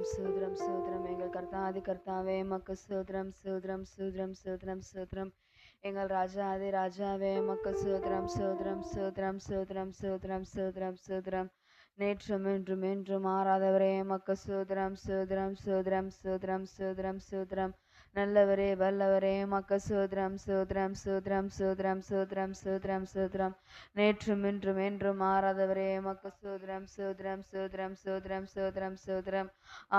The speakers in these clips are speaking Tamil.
சூத்ரம் சூத்ரம் எங்கள் கர்த்தாதி கர்த்தாவே மக்கு சூத்ரம் சூத்ரம் சூத்ரம் சூத்ரம் சூத்ரம் எங்கள் ராஜாதி ராஜாவே மக்கு சூத்ரம் சூத்ரம் சூத்ரம் சூத்ரம் சூத்ரம் சூத்ரம் சூத்ரம் நேற்றும் இன்றும் என்றும் மாறாதவரே மக்கு சூத்ரம் சூத்ரம் சூத்ரம் சூத்ரம் சூத்ரம் சூத்ரம் நல்லவரே வல்லவரே மக்கு சூத்ரம் சூத்ரம் சூத்ரம் சூத்ரம் சூத்ரம் சூத்ரம் சூத்ரம் நேற்றும் இன்றும் என்றும் மாறாதவரே மக்கு சூத்ரம் சூத்ரம் சூத்ரம் சூத்ரம் சூத்ரம் சூத்ரம்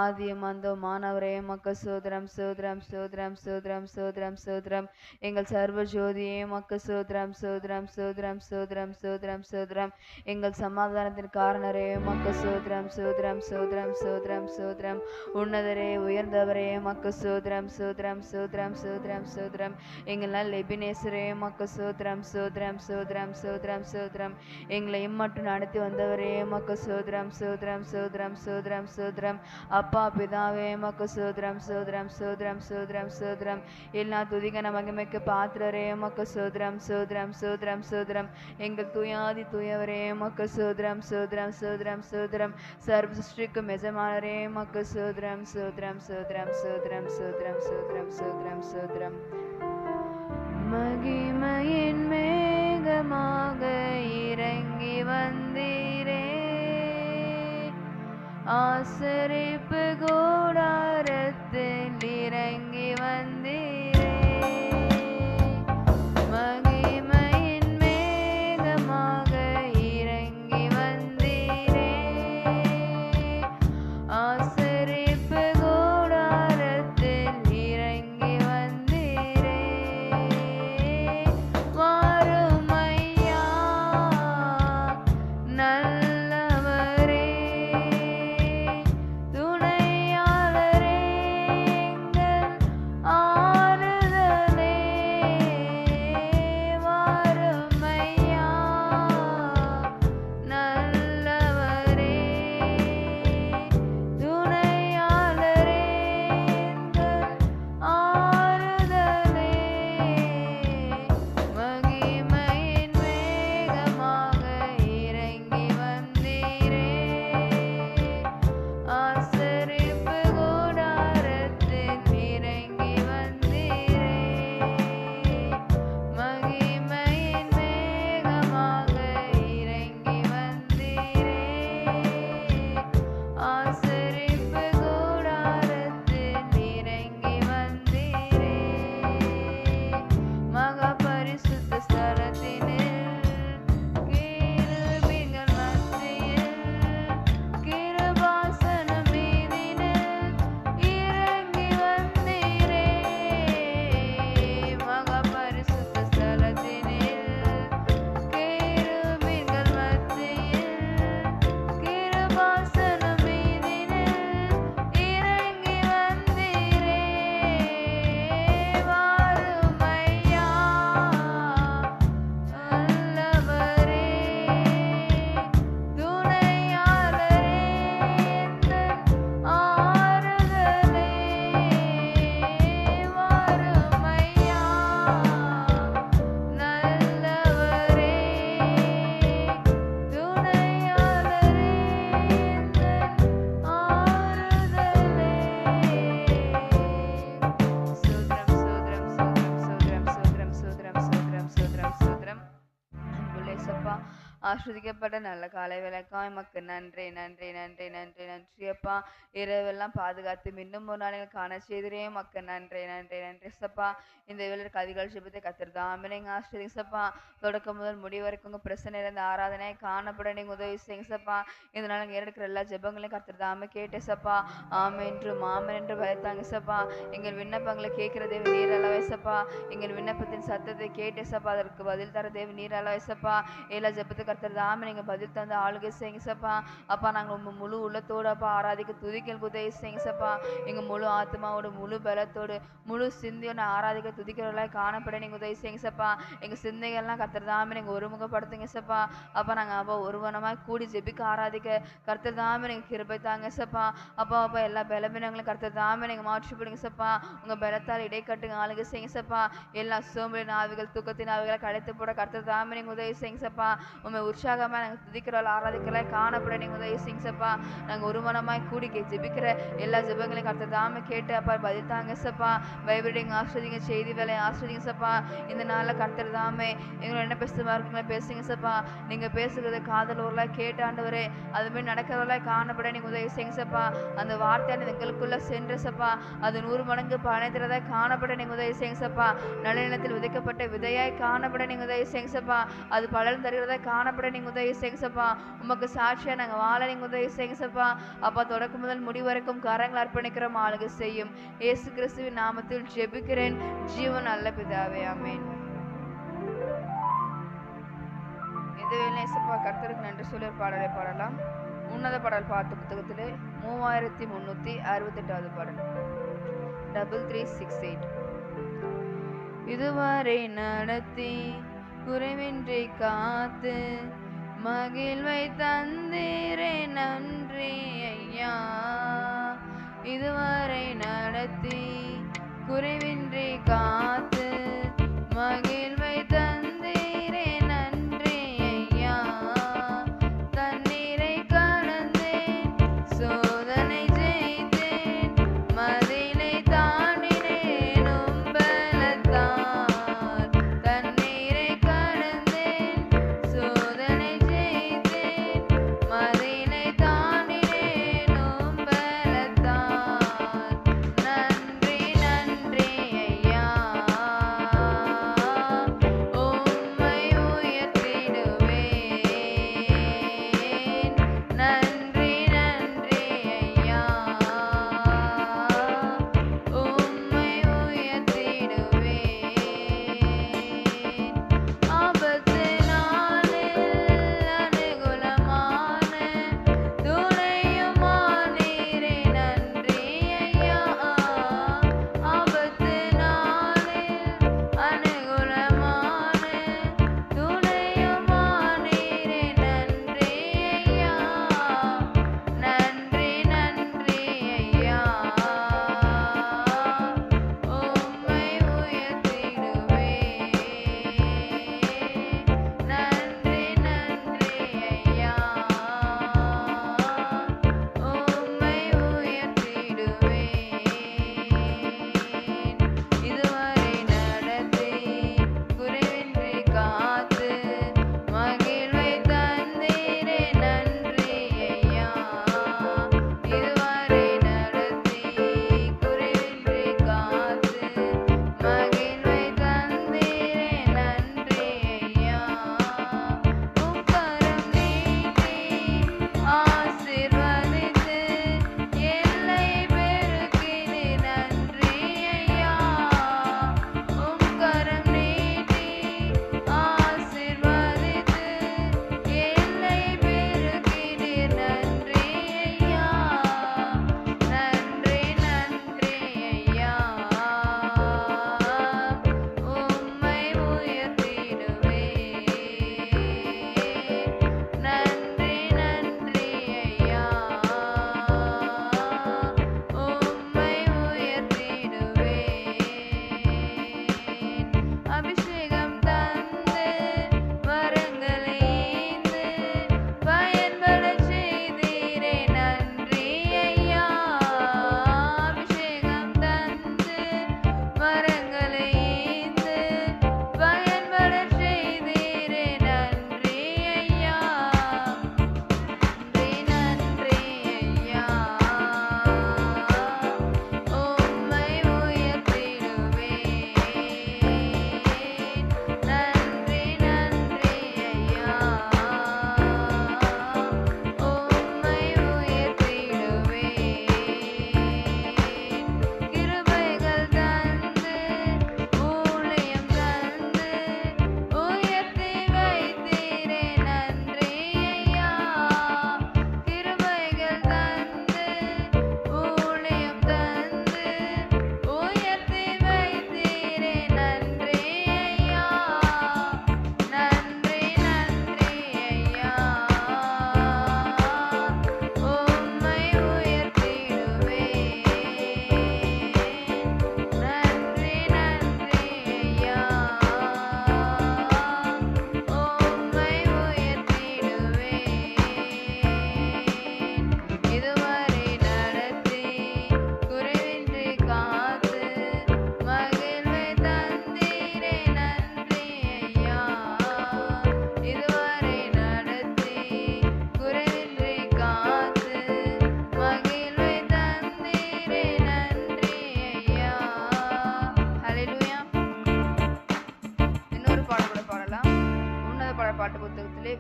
ஆதியும் அந்தம் மாணவரே மக்கு சூத்ரம் சூத்ரம் சூத்ரம் சூத்ரம் சூத்ரம் சூத்ரம் எங்கள் சர்வ ஜோதியே மக்கு சூத்ரம் சூத்ரம் சூத்ரம் சூத்ரம் சூத்ரம் சூத்ரம் எங்கள் சமாதானத்தின் காரணரே மக்கு சூத்ரம் சூத்ரம் சூத்ரம் சூத்ரம் சூத்ரம் உன்னதரே உயர்ந்தவரே மக்கு சூத்ரம் சூத்ரம் சூத்ரம் சூத்ரம் சூத்ரம் எங்கள் நல்ல எபினேசரே மக்கு சூத்ரம் சூத்ரம் சூத்ரம் சூத்ரம் சூத்ரம் எங்களை இம்மட்டும் நடத்தி வந்தவரே மக்கு சூத்ரம் சூத்ரம் சூத்ரம் சூத்ரம் சூத்ரம் அப்பா பிதாவே மக்கு சூத்ரம் சூத்ரம் சூத்ரம் சூத்ரம் சூத்ரம் எல்லா துதிகன மகிமைக்கு பாத்திரரே மக்கு சூத்ரம் சூத்ரம் சூத்ரம் சூத்ரம் எங்கள் தூயாதி தூயவரே மக்கு சூத்ரம் சூத்ரம் சூத்ரம் சூத்ரம் சர்வ சிருஷ்டிக்கும் எஜமானரே மக்கு சூத்ரம் சூத்ரம் சூத்ரம் சூத்ரம் சூத்ரம் சூத்ரம் சூத்ரம் சூத்ரம் மகிமையின் மேகமாக இறங்கி வந்தீரே ஆசரிப்பு கூடாரத்தில் இறங்கி வந்தீரே மகிமையின் மேகமாக இறங்கி வந்தீரே ஆசரிப்பு கூடாரத்தில் இறங்கி வந்தீரே வாரும் ஐயா நல்லவரே துணையாளரே எங்கள் ஆறுதலே வாரும் ஐயா நல்லவரே துணையாளரே எங்கள் ஆறுதலே மகிமையின் மேகமாக இறங்கி வந்தீரே ஆசரிப்பு கூடாரத்தில் இறங்கி வந்தீரே மகிமையின் மேகமாக இறங்கி வந்தீரே ஆசரிப்பு கூடாரத்தில் இறங்கி வந்தீரே மகா பரிசுத்த ஸ்தலத்தினில் கேருபீன்கள் மத்தியில் கிருபாசனம் மீதினில் இறங்கி வந்தீரே மகா பரிசுத்த ஸ்தலத்தினில் கேருபீன்கள் மத்தியில் கிருபாசனம் மீதினில் இறங்கி வந்தீரே வாரும் ஐயா நல்லவரே துணையாளரே எங்கள் ஆறுதலே வாரும் ஐயா நல்லவரே துணையாளரே எங்கள் ஆறுதலே சூத்ரம் சூத்ரம் சூத்ரம் சூத்ரம் சூத்ரம் சூத்ரம் சூத்ரம் சூத்ரம் அன்புள்ள இயேசப்பா ஆஸ்வதிக்கப்பட்ட நல்ல காலை விளக்கம் எமக்கு நன்றி நன்றி நன்றி நன்றி நன்றி அப்பா இரவெல்லாம் பாதுகாத்து இன்னும் ஒரு நாளைகள் காண செய்திரே மக்கு நன்றி நன்றி நன்றி சப்பா இந்த வேலைக்கு அதிகால சிபத்தை கத்திருந்தாமே நீங்கள் ஆஸ்வதிங்கப்பா தொடக்கம் முதல் முடி வரைக்கும் உங்கள் பிரச்சனை இருந்த ஆராதனை காணப்பட நீங்கள் உதவி செய்யுங்கப்பா இதனால இங்கே இருக்கிற எல்லா ஜெபங்களையும் கத்திருந்தாமே கேட்டேசப்பா ஆமென்று மாமன் என்று பயத்தாங்க சப்பா எங்கள் விண்ணப்பங்களை கேட்கிற தேவ நீர் அளவேசப்பா எங்கள் விண்ணப்பத்தின் சத்தத்தை கேட்டேசப்பா அதற்கு பதில் தர தேவ நீர் அளவேசப்பா எல்லா ஜெபத்தை கர்த்தர்தாமே நீங்கள் பதில் தந்து ஆளுகை செய்யுங்க சப்பா அப்பா நாங்கள் உங்கள் முழு உள்ளத்தோடு அப்பா ஆராதிக்க துதிக்கல் உதவி செய்யுங்க சப்பா எங்கள் முழு ஆத்மாவோடு முழு பலத்தோடு முழு சிந்தையோட ஆராதிக்க துதிக்கிறவர்களாக காணப்பட நீங்கள் உதவி செய்யுங்க சப்பா எங்கள் சிந்தைகள்லாம் கர்த்தர்தாமே நீங்கள் ஒருமுகப்படுத்துங்க சப்பா அப்பா நாங்கள் அப்பா ஒருவனமாக கூடி ஜெபிக்க ஆராதிக்க கர்த்தர்தாமே நீங்கள் கிருபை தாங்க சப்பா அப்பா அப்பா எல்லா பலவீனங்களும் கர்த்தர்தாமே நீங்கள் மாற்றிப்படுங்க சப்பா உங்கள் பலத்தால் இடைக்கட்டுங்க ஆளுகை செய்யுங்க சப்பா எல்லா சோம்பலின் ஆவிகள் தூக்கத்தின் ஆவிகளை களைத்து போட கர்த்தர்தாமே நீங்கள் உதவி செய்யுங்க சப்பா உண்மை உற்சாகமாக நாங்கள் துதிக்கிறோம் ஆராதிக்கிறோம் காணப்பட நீங்கள் உதவி செய்யுங்கப்பா. நாங்கள் ஒரு மனமாய் கூடி ஜெபிக்கிற எல்லா ஜெபங்களையும் கர்த்தர் தாமே கேட்டு அப்பா பதில் தாங்க சப்பா. பைபிளிங் ஆஸ்வதிங்க, செய்தி வேலையை ஆஸ்வதிங்க சப்பா. இந்த நாளில் கர்த்தர் தாமே எங்களை என்ன பேசுமா இருக்குங்களா பேசுங்க சப்பா. நீங்கள் பேசுகிறத காதல் ஊரில் கேட்டாண்டவரே அதுமாரி நடக்கிறவர்களாக காணப்பட நீங்கள் உதவி செய்யுங்க சப்பா. அந்த வார்த்தையான எங்களுக்குள்ள சென்ற சப்பா அது 100 மடங்கு பனைத்திரதாக காணப்பட நீங்கள் உதவி செய்யுங்க சப்பா. நல்ல நிலத்தில் விதைக்கப்பட்ட விதையாய் காணப்பட நீங்கள் உதவி செய்யுங்க சப்பா. அது பலன் தருகிறதாக காணப்பட நீங்கள் உதவி செய்யுங்க சப்பா. உமக்கு சாட்சியாக நாங்கள் வாழ நீங்கள் உதவி செய்யுங்க சப்பா. அப்பா தொடக்கம் முதல் முடிவரைக்கும் கரங்கள் அர்ப்பணிக்கிறோம் ஆளுகை செய்யும் இயேசு கிறிஸ்துவின் நாமத்தில் ஜெபிக்கிறேன் ஜீவன் நல்ல பிதாவே ஆமென். இந்த வேலை இயேசுப்பா கர்த்தருக்கு நன்றி சொல்லி ஒரு பாடலை பாடலாம். உன்னத பாடல் பாட்டு புத்தகத்திலே 3368வது பாடல் 3368. இதுவரை நடத்தி குறைவின்றி காத்து மகிழ்வை தந்தீரே நன்றி ஐயா. இதுவரை நடத்தி குறைவின்றி காத்து மகிழ்வை தந்தீரே நன்றி ஐயா. தண்ணீரை கடந்தேன் சோதனை ஜெயித்தேன் மதிலை தாண்டினேன் உம்பலத்தான். தண்ணீரை கடந்தேன் சோதனை ஜெயித்தேன் மதிலை தாண்டினேன் உம்பலத்தான். நன்றி நன்றி ஐயா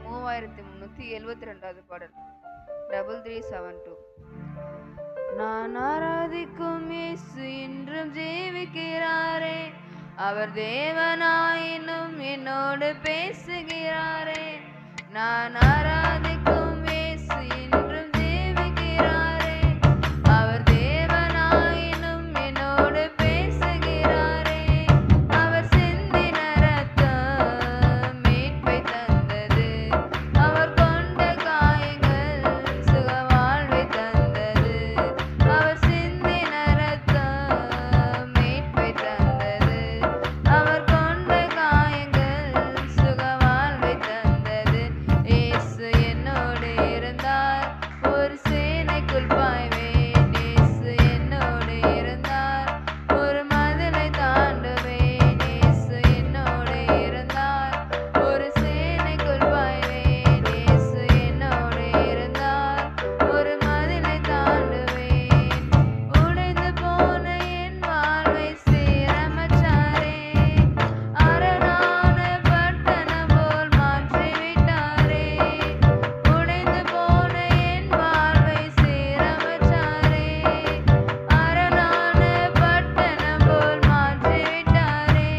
3372 பாடல் 3372. நான் ஆராதிக்கும் இயேசு இன்றும் ஜீவிக்கிறாரே, அவர் தேவனாயினும் என்னோடு பேசுகிறாரே. நான் ஆராதிக்கும் இயேசு இன்றும் ஜீவிக்கிறாரே, அவர் தேவனாயினும் என்னோடு பேசுகிறாரே. அவர் சிந்தின ரத்தம் மீட்பை தந்தது, அவர் கொண்ட காயங்கள் சுக வாழ்வை தந்தது. அவர் சிந்தின ரத்தம் மீட்பை தந்தது, அவர் கொண்ட காயங்கள் சுக வாழ்வை தந்தது. இயேசு என்னோடு இருந்தார், ஒரு சேனைக்குள் பாய்வேன். இயேசு என்னோடு இருந்தார், ஒரு மதிலை தாண்டுவேன். இயேசு என்னோடு இருந்தார், ஒரு சேனைக்குள் பாய்வேன். இயேசு என்னோடு இருந்தார், ஒரு மதிலை தாண்டுவேன். உடைந்து போன என் வாழ்வை சீரமைச்சாரே, அரணான பட்டணம் போல் மாற்றிவிட்டாரே. உடைந்து போன என் வாழ்வை சீரமைச்சாரே, அரணான பட்டணம் போல் மாற்றிவிட்டாரே.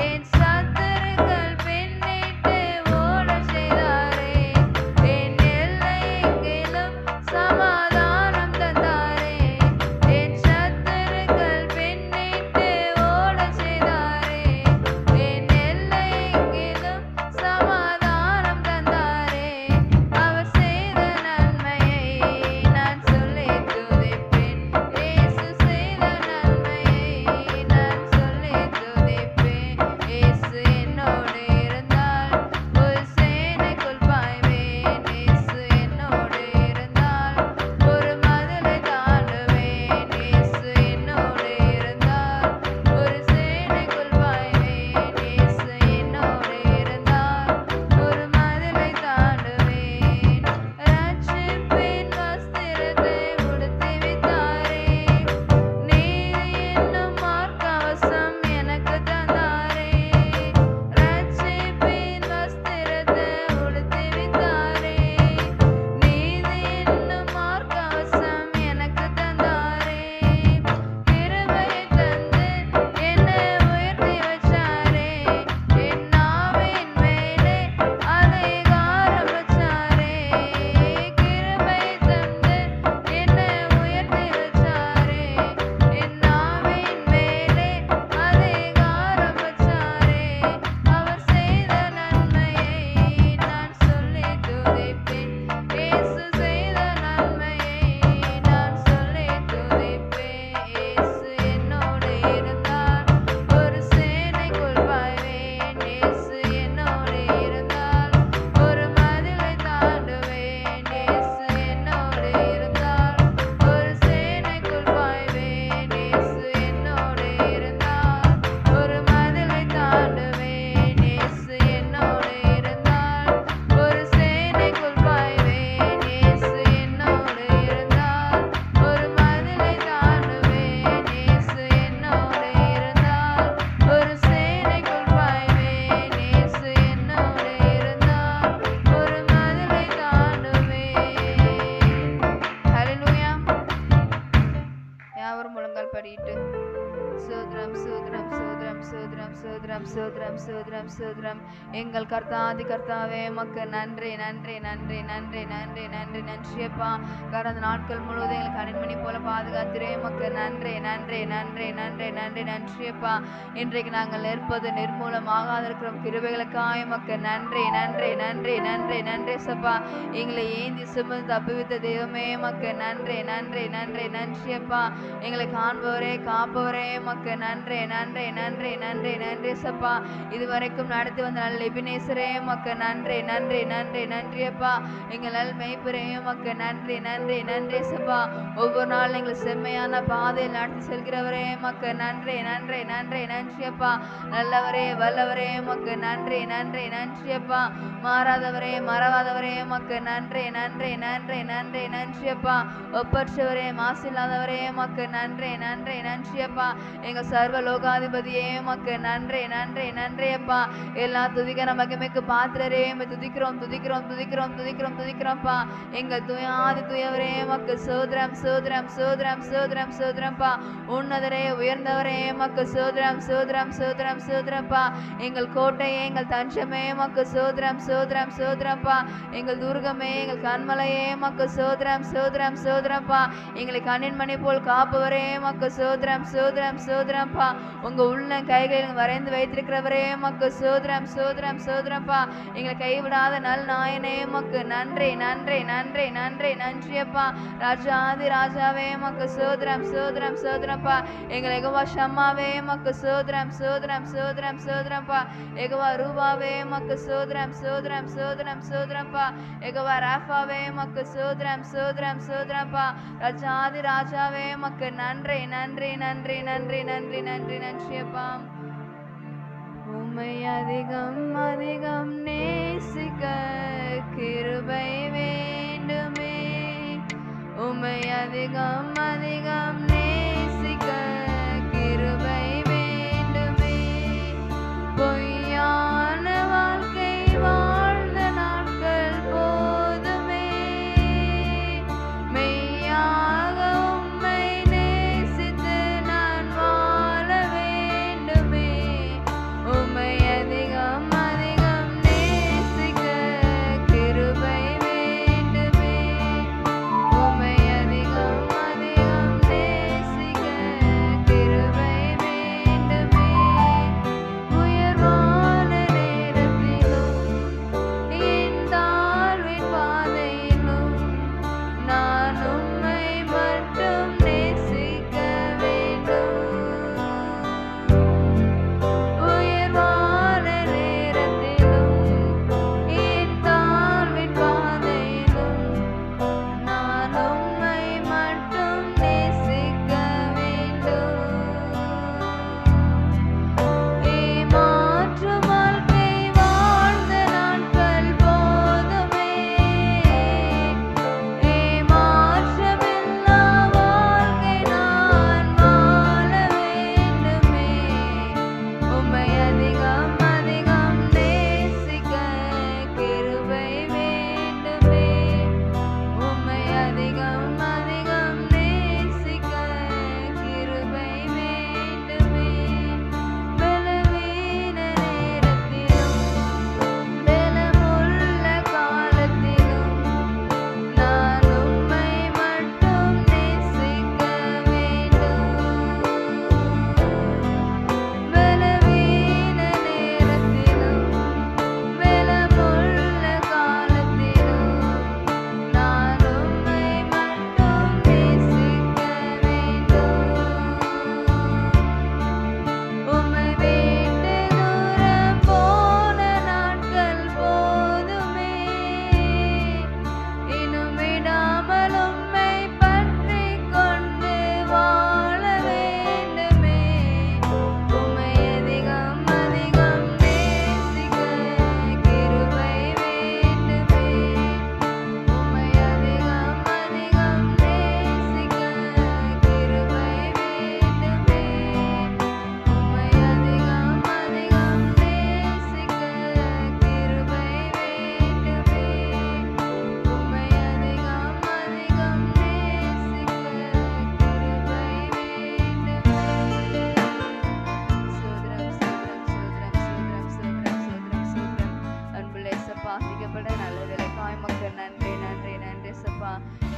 என் சத்துருக்கள் பின்னிட்டு ஓடச் செய்தாரே, என் எல்லை எங்கிலும் சமாதானம் தந்தாரே. என் சத்துருக்கள் பின்னிட்டு ஓடச் செய்தாரே, என் எல்லை எங்கிலும் சமாதானம் தந்தாரே. அவர் செய்த நன்மையை நான் சொல்லி துதிப்பேன், இயேசு செய்த நன்மையை நான் சொல்லி துதிப்பேன். இயேசு என்னோடு இருந்தால், ஒரு சேனைக்குள் பாய்வேன். இயேசு என்னோடு இருந்தால், ஒரு மதிலை தாண்டுவேன். இயேசு என்னோடு இருந்தால், ஒரு சேனைக்குள் பாய்வேன். இயேசு என்னோடு இருந்தால், ஒரு மதிலை தாண்டுவேன். ரட்சிப்பின் வஸ்திரத்தை உடுத்தி வித்தாரே, நீதி என்னும் மார்க்கவசம் எனக்கு தந்தாரே. ரட்சிப்பின் வஸ்திரத்தை உடுத்தி வித்தாரே, நீதி என்னும் மார்க்கவசம் எனக்கு தந்தாரே. கிருபையை தந்து என்னை உயர்த்தி வச்சாரே, என் நாவின் மேலே அதிகாரம் வச்சாரே. கிருபையை தந்து என்னை உயர்த்தி வச்சாரே, என் நாவின் மேலே அதிகாரம் வச்சாரே. அவர் செய்த நன்மையை நான் சொல்லி துதிப்பேன், இயேசு செய்த நன்மையை நான் சொல்லி துதிப்பேன். இயேசு என்னோடு இருந்தால், ஒரு சேனைக்குள் பாய்வேன். இயேசு என்னோடு இருந்தால், ஒரு மதிலை தாண்டுவேன். இயேசு என்னோடு இருந்தால், ஒரு சேனைக்குள் பாய்வேன். இயேசு என்னோடு இருந்தால், ஒரு மதிலை தாண்டுவேன். இயேசு என்னோடு இருந்தால், ஒரு சேனைக்குள் பாய்வேன். இயேசு என்னோடு இருந்தால், ஒரு மதிலை தாண்டுவேன். இயேசு என்னோடு இருந்தால், ஒரு சேனைக்குள் பாய்வேன். இயேசு என்னோடு இருந்தால், ஒரு மதிலை தாண்டுவேன். ஹல்லேலூயா. யாவரும் முழங்கால் படியிட்டு சோத்ரம் சோத்ரம் சோத்ரம் சோத்ரம் சோத்ரம் சோத்ரம் சோத்ரம் சோத்ரம். எங்கள் கர்த்தாதி கர்த்தாவே, மக்கு நன்றி நன்றி நன்றி நன்றி நன்றி நன்றி நன்றியப்பா. கடந்த நாட்கள் முழுவதும் எங்களுக்கு கண்மணி போல பாதுகாத்திரே, மக்கு நன்றி நன்றி நன்றி நன்றி நன்றி நன்றியப்பா. இன்றைக்கு நாங்கள் நிற்பது நிர்மூலமாகாத இருக்கிற கிருபைகளுக்காக மக்கு நன்றி நன்றி நன்றி நன்றி நன்றி சப்பா. எங்களை ஏந்தி சுமந்து தப்புவித்த தெய்வமே, மக்கு நன்றி நன்றி நன்றி நன்றியப்பா. எங்களை காண்பவரே காப்பவரே, மக்கு நன்றி நன்றி நன்றி நன்றி நன்றி சப்பா. இதுவரைக்கும் நடத்தி வந்த நல்ல எபினேசரே, மக்கு நன்றி நன்றி நன்றி நன்றியப்பா. எங்கள் நல் மெய்ப்பரே, மக்கு நன்றி நன்றி நன்றி சப்பா. ஒவ்வொரு நாள் எங்கள் செம்மையான பாதையில் நடத்தி செல்கிறவரே, மக்கு நன்றி நன்றி நன்றி நன்றியப்பா. நல்லவரே வல்லவரே, மக்கு நன்றி நன்றி நன்றியப்பா. மாறாதவரே மறவாதவரே, மக்கு நன்றி நன்றி நன்றி நன்றி நன்றியப்பா. ஒப்பற்றவரே மாசில்லாதவரே, மக்கு நன்றி நன்றி நன்றியப்பா. எங்கள் சர்வ லோகாதிபதியே, மக்கு நன்றி நன்றி நன்றி அப்பா. எல்லா துதிக்கிற மகிமைக்கு பாத்திரரே துதிக்கிறோம் துதிக்கிறோம் துதிக்கிறோம் துதிக்கிறோம் துதிக்கிறோம்ப்பா. எங்கள் துயாதி துயவரே மக்கு சோதரம் சோதரம் சோதரம் சோதரம் சோதரம்ப்பா. உன்னதரே உயர்ந்தவரே மக்கு சோதரம் சோதரம் சோதரம் சோதரம்ப்பா. எங்கள் கோட்டையே எங்கள் தஞ்சமே மக்கு சோதரம் சோதரம் சோதரம்ப்பா. எங்கள் துர்கமே எங்கள் கண்மலையே மக்கு சோதரம் சோதரம் சோதரம்ப்பா. எங்களை கண்ணின் மணி போல் காப்பவரே மக்கு சோதரம் சோதரம் சோதரம்ப்பா. உங்க உள்ள கைகளில் வரைந்து வைத்திருக்கிறவரே மக்கு சோதரம் சோதரம் சோதரம்ப்பா. எங்களை கைவிடாத நல் நாயனே மக்கு நன்றி நன்றி நன்றி நன்றி நன்றியப்பா. ராஜாதி ராஜாவே மக்கு சோதரம் சோதரம் சோதரம்ப்பா. எங்கள் எகவா ஷம்மாவே மக்கு சோதரம் சோதரம் சோதரம் சோதரம்ப்பா. எகவா ரூபாவே மக்கு சோதரம் சோதரம் சோதரம் சோதரம்ப்பா. எகவா ராஃபாவே மக்கு சோதரம் சோதரம் சோதரம்ப்பா. ராஜாதி ராஜாவே மக்கு நன்றி நன்றி நன்றி நன்றி நன்றி நன்றி நன்றியப்பா. உம்மை அதிகம் அதிகம் நேசிக்க கிருபை வேண்டுமே. உம்மை அதிகம் அதிகம் நேசிக்க கிருபை வேண்டுமே. பொய்யான வாழ்க்கை வாழ்ந்த நாட்கள் போதுமே. மெய்யாக உம்மை நேசித்து நான் வாழ வேண்டுமே. உம்மை அதிகம் அதிகம் நேசிக்க கிருபை வேண்டுமே. உம்மை அதிகம் அதிகம் நேசிக்க கிருபை வேண்டுமே. உயர்வான நேரத்திலும் என் தாழ்வின் பாதையிலும் நான் உம்மை மட்டும் நேசிக்க வேண்டும். உயர்வான நேரத்திலும் என் தாழ்வின் பாதையிலும் நான் உம்மை மட்டும் நேசிக்க வேண்டும். ஏமாற்று வாழ்க்கை வாழ்ந்த நாட்கள் போதுமே. ஏமாற்றமில்லா வாழ்க்கை நான் வாழ வேண்டுமே. உம்மை அதிகம் அதிகம் நேசிக்க கிருபை வேண்டுமே. உம்மை அதிகம் அதிகம் நேசிக்க கிருபை வேண்டுமே. பலவீன நேரத்திலும் பலமுள்ள காலத்திலும் நான் உம்மை மட்டும் நேசிக்க வேண்டும். பலவீன நேரத்திலும் பலமுள்ள காலத்திலும் நான் உம்மை மட்டும் நேசிக்க வேண்டும். உம்மை விட்டு தூரம் போன நாட்கள் போதுமே. இன்னும் விடாமல் உம்மை பற்றிக் கொண்டு வாழ வேண்டுமே. உம்மை அதிகம் அதிகம் நேசிக்க கிருபை வேண்டுமே. உம்மை அதிகம் அதிகம் நேசிக்க கிருபை வேண்டுமே. உம்மை அதிகம் அதிகம் நேசிக்க கிருபை வேண்டுமே. உம்மை அதிகம் அதிகம் நேசிக்க கிருபை வேண்டுமே. சோதரம் சோதரம் சோதரம் சோதரம் சோதரம் சோதரம் சோதரம். அன்புள்ள இயேசப்பா, அதிகப்பட நல்ல விலைக்காய் மக்கள் நன்றி நன்றி நன்றி சப்பா.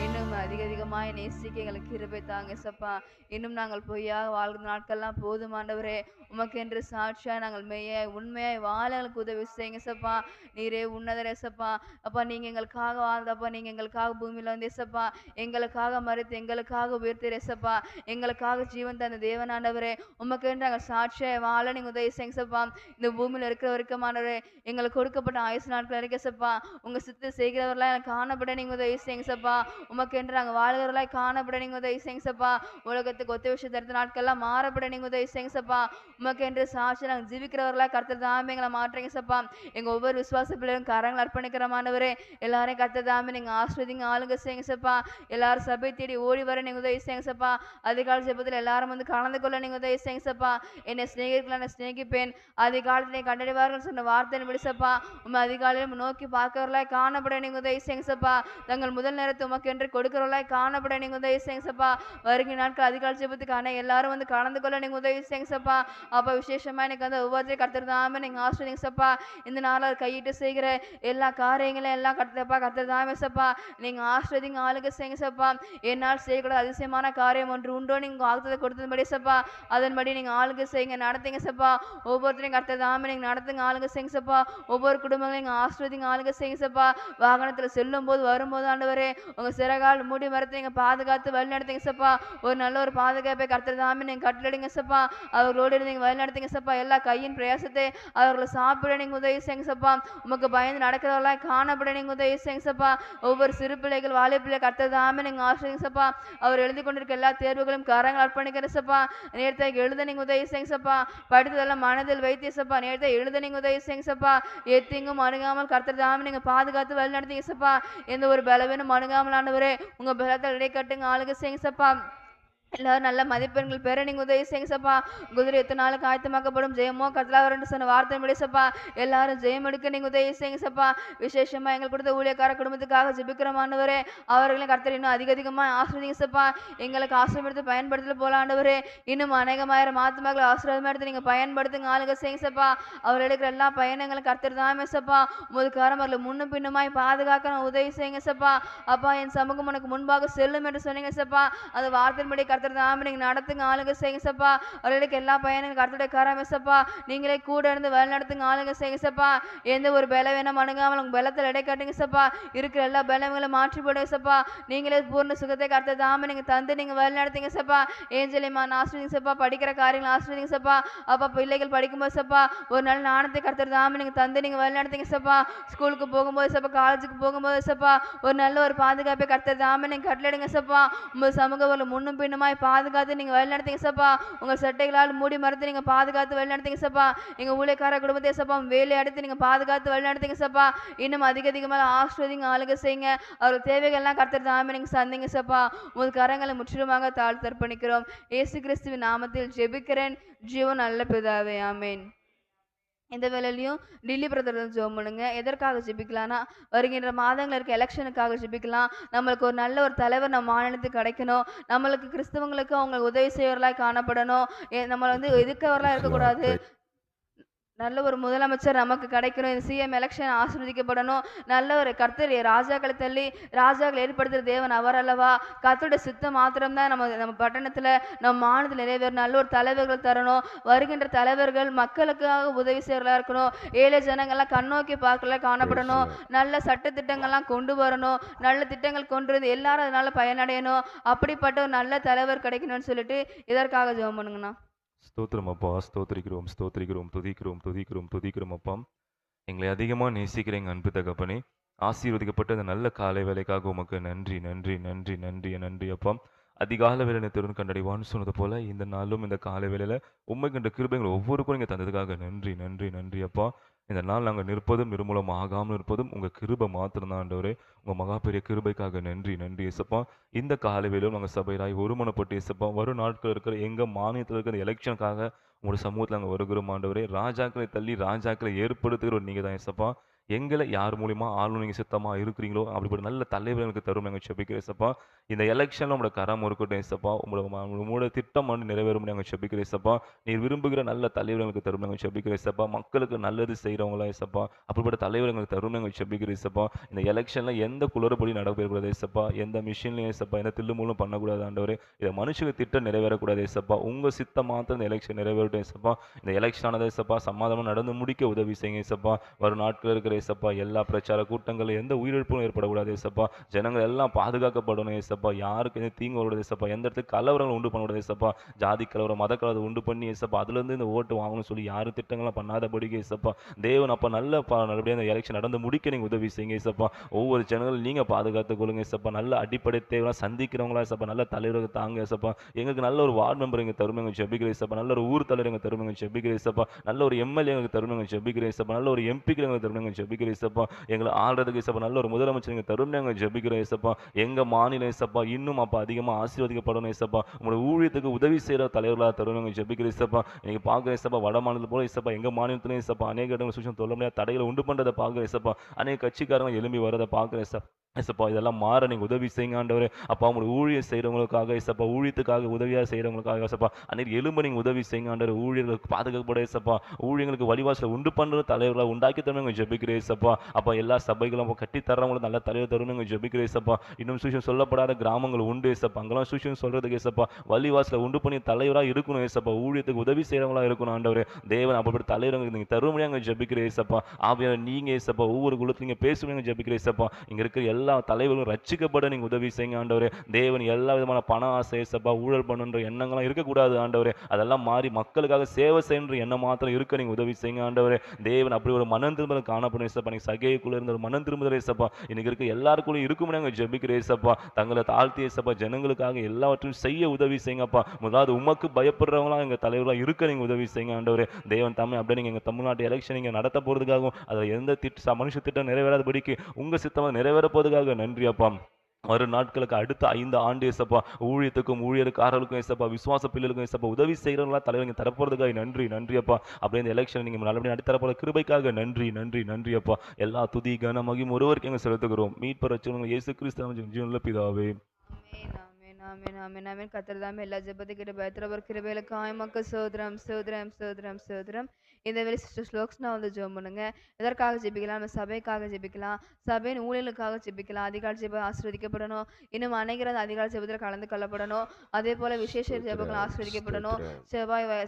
இன்னும் அதிக அதிகமாய் நேசிக்க எங்களுக்கு கிருபை தாங்க சப்பா. இன்னும் நாங்கள் பொய்யாக வாழ்கிற நாட்கள்லாம் போதுமாண்டவரே. உமக்கென்று சாட்சியாய் நாங்கள் மெய்யாய் உண்மையாய் வாழ எங்களுக்கு உதவி செய்யுங்க சப்பா. நீரே உன்னதரே சப்பா. அப்பா, நீங்க எங்களுக்காக வாழ்ந்தப்பா. நீங்க எங்களுக்காக பூமியில வந்து சப்பா எங்களுக்காக மறித்து எங்களுக்காக உயர்த்திரே சப்பா. எங்களுக்காக ஜீவன் தந்த தேவனாண்டவரே, உமக்கென்று நாங்கள் சாட்சியாய் வாழ நீங்க உதவி செய்யுங்க சப்பா. இந்த பூமியில இருக்கிற வரைக்குமானவரே, எங்களுக்கு கொடுக்கப்பட்ட ஆயுசு நாட்கள் வரைக்கும் சப்பா உங்க சித்து செய்கிறவர்களாக எனக்கு காணப்பட நீங்க உதவி செய்யுங்க சப்பா. உமக்கென்று நாங்கள் வாழ்கிறவர்களாய் காணப்பட நீங்க உதவி செய்யுங்க சப்பா. உலகத்துக்கு ஒத்த விஷயம் தடுத்த நாட்கள்லாம் மாறப்பட நீங்க உதவி செய்யுங்க சப்பா. உமக்கு என்று சாட்சி நாங்கள் ஜீவிக்கிறவர்களா கர்த்தர் தாமே எங்களை மாற்றுங்க சப்பா. எங்க ஒவ்வொரு விசுவாச பிள்ளைகளும் கரங்கள் அர்ப்பணிக்கிறமானவரே, எல்லாரையும் கர்த்தர் தாமே நீங்க ஆஸ்வதிங்க ஆளுங்க செய்யுங்க சப்பா. எல்லாரும் சபை தேடி ஓடி வர நீங்க உதவி செய்யுங்க சப்பா. அதிகாலை ஜெபத்தில் எல்லாரும் வந்து கலந்து கொள்ள நீங்க உதவி செய்யுங்க சப்பா. என்னை சிநேகிக்கலாம் நான் சிநேகிப்பேன், அதிகாலத்திலே கண்டறிவார்கள் சொன்ன வார்த்தை முடிசப்பா. உண்மை அதிகாலையில் நோக்கி பார்க்கிறவர்களாய் காணப்பட நீங்க உதவி செய்யுங்க சப்பா. தங்கள் முதல் நேரத்தை உமக்கு என்று கொடுக்கிறவர்களாய் காணப்பட நீங்க உதவி செய்யுங்க சப்பா. வருகை நாட்கள் அதிகாலை ஜெபத்துக்கான எல்லாரும் வந்து கலந்து கொள்ள நீங்க உதவி செய்யுங்க சப்பா. அப்ப விசேஷமா எனக்கு வந்து ஒவ்வொருத்தரையும் கர்த்தர் தாமே நீங்க ஆசீர்வதிங்க சப்பா. இந்த நாளில் கையிட்டு செய்கிற எல்லா காரியங்களும் எல்லாம் கர்த்தர் தாமே சப்பா நீங்க ஆசீர்வதிங்க ஆளுங்க செய்யுங்க சப்பா. என்னால் செய்யக்கூட அதிசயமான காரியம் ஒன்று உண்டோ நீங்க வாக்குத்தத்தை கொடுத்தபடி சப்பா. அதன்படி நீங்க ஆளுங்க செய்யுங்க நடத்துங்க சப்பா. ஒவ்வொருத்தரையும் கர்த்தர் தாமே நீங்க நடத்துங்க ஆளுங்க செய்யுங்க சப்பா. ஒவ்வொரு குடும்பங்களையும் நீங்க ஆசீர்வதிங்க ஆளுங்க செய்யுங்க சப்பா. வாகனத்துல செல்லும் போது வரும்போது ஆண்டவரே உங்க சிறகால் மூடி மரத்தை நீங்க பாதுகாத்து வழி நடத்துங்க சப்பா. ஒரு நல்ல ஒரு பாதுகாப்பை கர்த்தர் தாமே நீங்க கட்டளடிங்க சப்பா. அவர்களோடு நீங்க வழி நடத்துங்க சப்பா. எல்லா கையின் பிரயாசத்தை அவர்களை சாப்பிட நீங்க உதவி செய்யுங்க சப்பா. உமக்கு பயந்து நடக்கிறவர்களாய் காணப்பட நீங்க உதவி செய்யுங்க சப்பா. ஒவ்வொரு சிறு பிள்ளைகள் வாழை பிள்ளை கர்த்தர் தாமே நீங்க ஆசீர்வதிங்க சப்பா. அவர் எழுதி கொண்டிருக்க எல்லா தேர்வுகளும் கரங்கள் அர்ப்பணிக்கிற சப்பா. நேரத்தை எழுத நீங்க உதவி செய்யுங்க சப்பா. படித்ததெல்லாம் மனதில் வைத்திய சப்பா. நேரத்தை எழுத நீங்க உதவி செய்யுங்க சப்பா. எத்திங்கும் அணுகாமல் கர்த்தர் தாமே நீங்க பாதுகாத்து வழி நடத்தீங்க சப்பா. எந்த ஒரு பலவீனம் அணுகாமல் ஆண்டவரே உங்க பலத்தை இடை கட்டுங்க ஆளுக செய்யுங்க சப்பா. எல்லாரும் நல்ல மதிப்பெண்கள் பெற நீங்க உதவி செய்யுங்க சப்பா. குதிரை எத்தனை நாளுக்கு ஆயத்தமாக்கப்படும் ஜெயமோ கர்த்தர் சொன்ன வார்த்தை முடிசப்பா. எல்லாரும் ஜெயம் எடுக்க நீங்க உதவி செய்யுங்க சப்பா. விசேஷமா எங்கள் கொடுத்த ஊழியக்கார குடும்பத்துக்காக ஜெபிக்கிறமானவரே அவர்களையும் கர்த்தர் இன்னும் அதிகமா ஆசீர்வதிங்க சப்பா. எங்களுக்கு ஆசீர்வதித்து பயன்படுத்தல போல ஆண்டவரே இன்னும் அநேகமாயிரம் ஆத்துமாக்களை ஆசீர்வாதமா எடுத்து நீங்க பயன்படுத்துங்க ஆளுக செய்யுங்க சப்பா. அவர் எடுக்கிற எல்லா பயணங்களும் கர்த்தர் தாமே சப்பா. முதற்காரம் அவர்களை முன்னும் பின்னுமாய் பாதுகாக்க உதவி செய்யுங்க சப்பா. அப்பா என் சமூகம் உனக்கு முன்பாக செல்லும் என்று சொன்னீங்க சப்பா. அந்த வார்த்தையின்படி கர்த்தர் தாமே நீங்க நடத்துங்க ஆளுங்க செய்யுங்க சப்பா. அவர்களுக்கு எல்லா பயனும் கர்த்தருடைய கரமே சப்பா. நீங்களே கூட இருந்து வழி நடத்துங்க ஆளுங்க செய்யுங்க சப்பா. எந்த ஒரு பலவீனம் அணுகாமல் உங்க பலத்தில் இடை காட்டுங்க சப்பா. இருக்கிற எல்லா பலவீனங்களும் மாற்றி போடுங்க சப்பா. நீங்களே பூர்ண சுகத்தை கர்த்தர் தாமே நீங்க தந்து நீங்க வழி நடத்துங்க சப்பா. ஏஞ்சலிமா ஆசீர்வதிங்க சப்பா. படிக்கிற காரியங்கள் ஆசீர்வதிங்க சப்பா. அப்பா பிள்ளைகள் படிக்கும்போது சப்பா ஒரு நல்ல நாணத்தை கர்த்தர் தாமே நீங்க தந்து நீங்க வழி நடத்துங்க சப்பா. ஸ்கூலுக்கு போகும்போது சப்பா காலேஜுக்கு போகும்போது சப்பா ஒரு நல்ல ஒரு பாதுகாப்பை கர்த்தர் தாமே நீங்க கட்டளையிடுங்க சப்பா. உங்க சமூக முன்னும் பின்னுமாய் பாதுகாத்து நீங்க வழி நடத்துங்க சப்பா. உங்க சட்டைகளால் மூடி மறைத்து நீங்க பாதுகாத்து வழி நடத்துங்க சப்பா. எங்க ஊழியக்கார குடும்பத்தை சப்பா வேலை அடுத்து நீங்க பாதுகாத்து வழி நடத்துங்க சப்பா. இன்னும் அதிகமாக ஆசீர்வதிங்க ஆளுக செய்யுங்க. அவர்கள் தேவைகள் எல்லாம் கர்த்தர் தாமே நீங்க சந்திங்க சப்பா. உங்கள் கரங்களை முற்றிலுமாக தாழ்த்து அர்ப்பணிக்கிறோம். இயேசு கிறிஸ்துவின் நாமத்தில் ஜெபிக்கிறேன் ஜீவன் நல்ல பிதாவே ஆமேன். இந்த வேலையிலையும் டில்லி பிரதர் ஜெபம் பண்ணுங்க. எதற்காக ஜெபிக்கலாம்னா வருகின்ற மாதங்கள் இருக்க எலெக்ஷனுக்காக ஜெபிக்கலாம். நம்மளுக்கு ஒரு நல்ல ஒரு தலைவர் நம்ம மாநிலத்துக்கு கிடைக்கணும். நம்மளுக்கு கிறிஸ்தவங்களுக்கு அவங்க உதவி செய்வர்களாய் காணப்படணும். நம்ம வந்து எதிர்க்கவர்களாக இருக்கக்கூடாது. நல்ல ஒரு முதலமைச்சர் நமக்கு கிடைக்கணும். இந்த சிஎம் எலெக்ஷன் ஆசீர்வதிக்கப்படணும். நல்ல ஒரு கர்த்தர் ராஜாக்களை தள்ளி ராஜாக்களை ஏற்படுத்துகிற தேவன் அவர் அல்லவா. கர்த்தருடைய சித்தம் மாத்திரம்தான் நம்ம பட்டணத்தில் நம்ம மாநிலத்தில் நிறைவேறும். நல்ல ஒரு தலைவர்கள் தரணும். வருகின்ற தலைவர்கள் மக்களுக்காக உதவி செய்யறதா இருக்கணும். ஏழை ஜனங்கள்லாம் கண்ணோக்கி பார்க்கல காணப்படணும். நல்ல சட்ட திட்டங்கள்லாம் கொண்டு வரணும். நல்ல திட்டங்கள் கொண்டு வந்து எல்லாரும் அதனால பயனடையணும். அப்படிப்பட்ட ஒரு நல்ல தலைவர் கிடைக்கணும்னு சொல்லிட்டு இதற்காக ஜெபம் பண்ணுங்கண்ணா. ஸ்தோத்திரம் அப்பா, ஸ்தோத்திரிக்கிறோம் ஸ்தோத்திரிக்கிறோம் துதிக்கிறோம் துதிக்கிறோம் துதிக்கிறோம் அப்பா. எங்களை அதிகமாக நேசிக்கிற எங்கள் அன்பு தகப்பனே, ஆசீர்வதிக்கப்பட்ட அந்த நல்ல காலை வேலைக்காக உமக்கு நன்றி நன்றி நன்றி நன்றி நன்றி அப்பா. அதிகால வேலை திறன் கண்டடைவான்னு சொன்னது போல இந்த நாளும் இந்த காலை வேலையில் உண்மை கண்ட கிருபைகளை ஒவ்வொருக்கும் நீங்கள் தந்ததுக்காக நன்றி நன்றி நன்றி அப்பா. இந்த நாள் நாங்கள் நிற்பதும் நிர்மூலம் ஆகாமல் இருப்பதும் உங்கள் கிருபை மாத்திரம்தான் ஆண்டவரே. உங்கள் மகா பெரிய கிருபைக்காக நன்றி நன்றி இயேசப்பா. இந்த காலவேளையிலும் நாங்கள் சபையாய் ஒருமனப்பட்டு இயேசப்பா வரும் நாட்கள் இருக்கிற எங்கள் மாநிலத்தில் இருக்கிற எலெக்ஷனுக்காக உங்களோட சமூகத்தில் நாங்கள் வருகிறோம் ஆண்டவரே. ராஜாக்களை தள்ளி ராஜாக்களை ஏற்படுத்துகிற ஒரு நீங்கள் தான் இயேசப்பா. எங்களை யார் மூலிமா ஆளுநர் நீங்கள் சித்தமாக இருக்கிறீங்களோ அப்படிப்பட்ட நல்ல தலைவர்களுக்கு தரும் நாங்கள் செபிக்கிறேன் சப்பா. இந்த எலெக்ஷனில் உங்களோட கரம் இருக்கட்டும் சப்பா. உங்களோட திட்டம் வந்து நிறைவேறும் நாங்கள் செபிக்கிறேன் சப்பா. நீர் விரும்புகிற நல்ல தலைவர்களுக்கு தரும் நாங்கள் செபிக்கிறேன் சப்பா. மக்களுக்கு நல்லது செய்கிறவங்களா சப்பா. அப்படிப்பட்ட தலைவர்களுக்கு தரும் நாங்கள் செபிக்கிறேன் சப்பா. இந்த எலெக்ஷனில் எந்த குளறுபடி நடக்கக்கூடாது சப்பா. எந்த மிஷின்லையும் சப்பா எந்த தில்லுமுள்ளும் பண்ணக்கூடாது ஆண்டவரே. இதை மனுஷங்க திட்டம் நிறைவேறக்கூடாது சப்பா. உங்கள் சித்தம் மாத்திரம் இந்த எலெக்ஷன் நிறைவேறட்டும் சப்பா. இந்த எலெக்ஷன் ஆனது சப்பா சமாதானம் நடந்து முடிக்க உதவி செய்யுங்க சப்பா. வரும் நாட்கள் இருக்கிற ஏசப்பா. எல்லா பிரச்சார கூட்டங்கள் எந்த உயிரிழப்பும் ஏற்படக்கூடாது ஏசப்பா. ஜனங்கள் எல்லாம் பாதுகாக்கப்படணும் ஏசப்பா. யாருக்கு எந்த தீங்கு வரக்கூடாது ஏசப்பா. எந்த இடத்துக்கு கலவரங்கள் உண்டு பண்ணக்கூடாது ஏசப்பா. ஜாதி கலவரம், மத கலவரம் உண்டு பண்ணி ஏசப்பா, அதுலேருந்து இந்த ஓட்டு வாங்கணும்னு சொல்லி யாரும் திட்டங்கள்லாம் பண்ணாதபடிக்கு ஏசப்பா. தேவன் அப்ப நல்லபடியா இந்த எலெக்ஷன் நடந்து முடிக்க நீங்க உதவி செய்யுங்க ஏசப்பா. ஒவ்வொரு ஜனங்களும் நீங்க பாதுகாத்துக் கொள்ளுங்க ஏசப்பா. நல்ல அடிப்படை தேவைலாம் சந்திக்கிறவங்களா ஏசப்பா. நல்ல தலைவர்கள் தாங்க ஏசப்பா. எங்களுக்கு நல்ல ஒரு வார்டு மெம்பர் எங்க தருமைங்க ஜெபிக்கிறேன் ஏசப்பா. நல்ல ஒரு ஊர் தலைவர் எங்க தருமைங்க ஜெபிக்கிறேன் ஏசப்பா. நல்ல ஒரு எம்எல்ஏ எங்களுக்கு தருமைங்க ஜெபிக்கிறேன் ஏசப்பா. நல்ல ஒரு எம்பிக்கள் எங்களுக்கு தருமைங்க ஜெபிக்கிறேன் ஏசப்பா. எங்களை ஆள்றதுக்கு ஏசப்பா நல்ல ஒரு முதலமைச்சர் எங்க தருமைங்க ஜெபிக்கிறேன் ஏசப்பா. எங்க மாநிலம் ஏசப்பா இன்னும் அப்ப அதிகமா ஆசீர்வதிக்கப்படணும் ஏசப்பா. உங்களுடைய ஊழியத்துக்கு உதவி செய்யற தலைவர்களா தருமைங்க ஜெபிக்கிறேன் ஏசப்பா. நீங்க பார்க்குற ஏசப்பா வட மாநிலத்தில் போல ஏசப்பா எங்க மாநிலத்திலும் ஏசப்பா அநேக இடங்கள் சுவிசேஷம் சொல்ல முடியாத தடைகளை உண்டு பண்றதை பார்க்குற ஏசப்பா. அநேக கட்சிக்காரங்க எழும்பி வரதை பார்க்குற ஏசப்பா. இதெல்லாம் மாற நீங்க உதவி செய்யுங்க ஆண்டவரே. அப்பா உங்களுடைய ஊழியம் செய்யறவங்களுக்காக ஏசப்பா, ஊழியத்துக்காக உதவியா செய்யறவங்களுக்காக ஏசப்பா, அநேக எலும்பு நீங்க உதவி செய்யுங்க ஆண்டவரே. ஊழியர்களுக்கு பாதுகாக்கப்பட ஏசப்பா. ஊழியங்களுக்கு வழிவாசலை உண்டு பண்ற தலைவர்களா உண்டாக்கி தரணுங்க ஜெபிக்கிறேன் ஏசப்பா. அப்பா எல்லா சபைகளும் கட்டி தர்றவங்களும் நல்ல தலைவர் தரணுங்க ஜெபிக்கிறேன் ஏசப்பா. இன்னும் சுவிசேஷம் சொல்லப்படாத கிராமங்கள் உண்டு ஏசப்பா. அங்கெல்லாம் சுவிசேஷம் சொல்றதுக்கு ஏசப்பா வழிவாசலை உண்டு பண்ணி தலைவரா இருக்கணும் ஏசப்பா. ஊழியத்துக்கு உதவி செய்யறவங்களா இருக்கணும் ஆண்டவரே. தேவன் அப்படி தலைவர்களுக்கு நீங்க தருமையாக ஜெபிக்கிறேன் ஏசப்பா. ஆவியானவர் நீங்க ஏசப்பா ஒவ்வொரு குலத்துல நீங்க பேசுவீங்க ஜெபிக்கிறேன் ஏசப்பா. இங்க இருக்கிற எல்லா தலைவர்களும் ரட்சிக்கப்பட நீங்க உதவி செய்யுங்க ஆண்டவரே. தேவன் எல்லா விதமான பண ஆசை ஏசப்பா, ஊழல் பண்ணுன்ற எண்ணங்கள்லாம் இருக்கக்கூடாது ஆண்டவரே. அதெல்லாம் மாறி மக்களுக்காக சேவை செய்யற எண்ணம் மாத்திரம் இருக்க நீங்க உதவி செய்யுங்க ஆண்டவரே. தேவன் அப்படி ஒரு மனம் திரும்பல் காணப்படும் ஏசப்பா. நீங்க சகைக்குள்ள இருந்த ஒரு மனம் திரும்புதல் ஏசப்பா இன்னைக்கு இருக்க எல்லாருக்குள்ள இருக்கும் நாங்க ஜெபிக்கிறேன் ஏசப்பா. தங்களை தாழ்த்தி ஏசப்பா ஜனங்களுக்காக எல்லாவற்றையும் செய்ய உதவி செய்யுங்கப்பா. முதலாவது உமக்கு பயப்படுறவங்களா எங்க தலைவர்களா இருக்க நீங்க உதவி செய்யுங்க ஆண்டவரே. தேவன் தமிழ் அப்படியே நீங்க எங்க தமிழ்நாட்டு எலெக்ஷன் நீங்க நடத்த போறதுக்காகவும் அதில் எந்த மனுஷ திட்டம் நிறைவேறாதபடிக்கு உங்க சித்தமாக நிறைவேற போவதுக்காக நன்றி அப்பா. வரும் நாட்களுக்கு அடுத்த 5 ஆண்டு ஏசப்பா ஊழியத்துக்கும் ஊழியர்காரர்களுக்கும் ஏசப்பா விசுவாச பிள்ளைகளுக்கும் ஏசப்பா உதவி செய்கிறவங்களா தலைவங்க தரப்போறதுக்காக நன்றி நன்றி அப்பா. அப்படியே இந்த எலெக்ஷன் நீங்க நல்லபடியாக நடத்தரப்போற கிருபைக்காக நன்றி நன்றி நன்றி அப்பா. எல்லா துதி கன மகிமை ஒருவருக்கு எங்க செலுத்துகிறோம். மீட்பர் ரட்சகர் இயேசு கிறிஸ்து ஜீவனுள்ள பிதாவே. ஆமென் ஆமென் ஆமென் ஆமென். கர்த்தர் தாமே எல்லா ஜெபத்துக்கிட்ட பயத்திரவர் கிருபைகளுக்காக மக்கு சோதரம் சோதரம் சோதரம் சோதரம். இந்த வேலை சிஸ்டர் ஸ்லோக்ஸ்னா வந்து ஜெபம் பண்ணுங்க. எதற்காக ஜெபிக்கலாம்? நம்ம சபைக்காக ஜெபிக்கலாம், சபையின் ஊழியர்களுக்காக ஜெபிக்கலாம். அதிகாலை ஜெபம் ஆசீர்வதிக்கப்படணும். இன்னும் அநேகர் அந்த அதிகாலை ஜெபத்தில் கலந்து கொள்ளப்படணும். அதே போல விசேஷ ஜெபங்கள் ஆசீர்வதிக்கப்படணும்.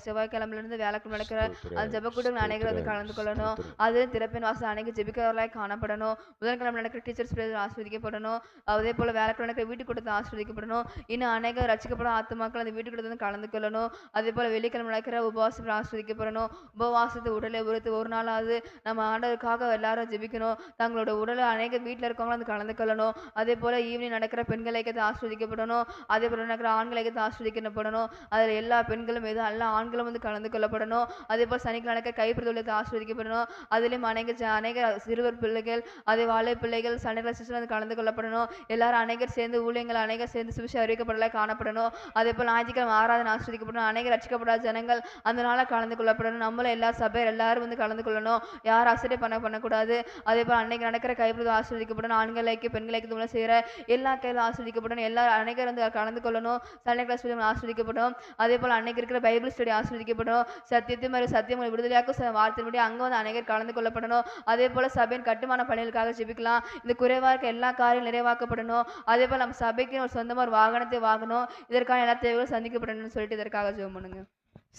செவ்வாய்க்கிழமையிலிருந்து வியாழக்கிழமை நடக்கிற அந்த ஜெபக்கூட்டங்கள் அநேகர் வந்து கலந்து கொள்ளணும். அது திறப்பின் வாசல் அநேக ஜெபிக்கிறவர்களாய் காணப்படணும். புதன்கிழமை நடக்கிற டீச்சர்ஸ் பிரேயர் ஆசீர்வதிக்கப்படணும். அதே போல வியாழக்கிழமை நடக்கிற வீட்டு கூட்டத்தை ஆசீர்வதிக்கப்படணும். இன்னும் அநேக ரட்சிக்கப்படும் ஆத்துமாக்கள் அந்த வீட்டு கூட்டத்தில் கலந்து கொள்ளணும். அதே போல வெள்ளிக்கிழமை நடக்கிற உபவாசம் ஆசீர்வதிக்கப்படணும். உபவாசத்தை உடலை உறுத்து ஒரு நாளாவது நம்ம ஆண்டவருக்காக எல்லாரும் ஜெபிக்கணும். தங்களோட உடலை அநேக வீட்டில் இருக்கவங்களும் வந்து கலந்து கொள்ளணும். அதே போல ஈவினிங் நடக்கிற பெண்கள் ஐக்கியத்தை ஆஸ்வதிக்கப்படணும். அதே போல நடக்கிற ஆண்கள் ஐக்கியத்தை ஆஸ்வதிக்கப்படணும். அதில் எல்லா பெண்களும் எல்லா ஆண்களும் வந்து கலந்து கொள்ளப்படணும். அதே போல் சனிக்கிழமை நடக்கிற கைப்பிரதத்தை ஆஸ்வதிக்கப்படணும். அதிலும் அநேக சிறுவர் பிள்ளைகள் அதே வாழை பிள்ளைகள் சனிக்கிழமை சிஸ்டர் வந்து கலந்து கொள்ளப்படணும். எல்லாரும் அநேகர் சேர்ந்து ஊழியங்கள் அநேகர் சேர்ந்து சுவிசேஷம் அறிவிக்கப்படலை காணப்படணும். அதே போல் ஞாயிற்றுக்கிழமை ஆராதனை ஆஸ்வதிக்கப்படணும். அநேக ரட்சிக்கப்படாத ஜனங்கள் அந்த நாளை கலந்து கொள்ளப்படணும். நம்மளும் எல்லா சபையர் எல்லாரும் வந்து கலந்து கொள்ளணும். யாரும் அசட்டை பண்ணக்கூடாது. அதே போல் அன்னைக்கு நடக்கிற கைப்பிரதம் ஆஸ்வதிக்கப்படணும். ஆண்கள் ஐக்கிய பெண்கள் ஐக்கிய செய்கிற எல்லா கையிலும் ஆஸ்வதிக்கப்படணும். எல்லாரும் அநேகர் வந்து கலந்து கொள்ளணும். சண்டே கிளாஸ் ஆஸ்வதிக்கப்படும். அதே போல் அன்னைக்கு இருக்கிற பைபிள் ஸ்டடி ஆஸ்வதிக்கப்படும். சத்தியத்தை மாதிரி சத்தியம் விடுதலையாக்கும் வார்த்தையின்படி அங்கே வந்து அநேகர் கலந்து கொள்ளப்படணும். அதே போல சபையின் கட்டுமான பணிகளுக்காக ஜெபிக்கலாம். இந்த குறைவாக இருக்க எல்லா காரியம் நிறைவாக்கப்படணும். அதே போல் நம்ம சபைக்கு ஒரு சொந்தமாக ஒரு வாகனத்தை வாங்கணும். இதற்கான எல்லா தேவைகளும் சந்திக்கப்படணும்னு சொல்லிட்டு இதற்காக ஜெபம் பண்ணுங்க.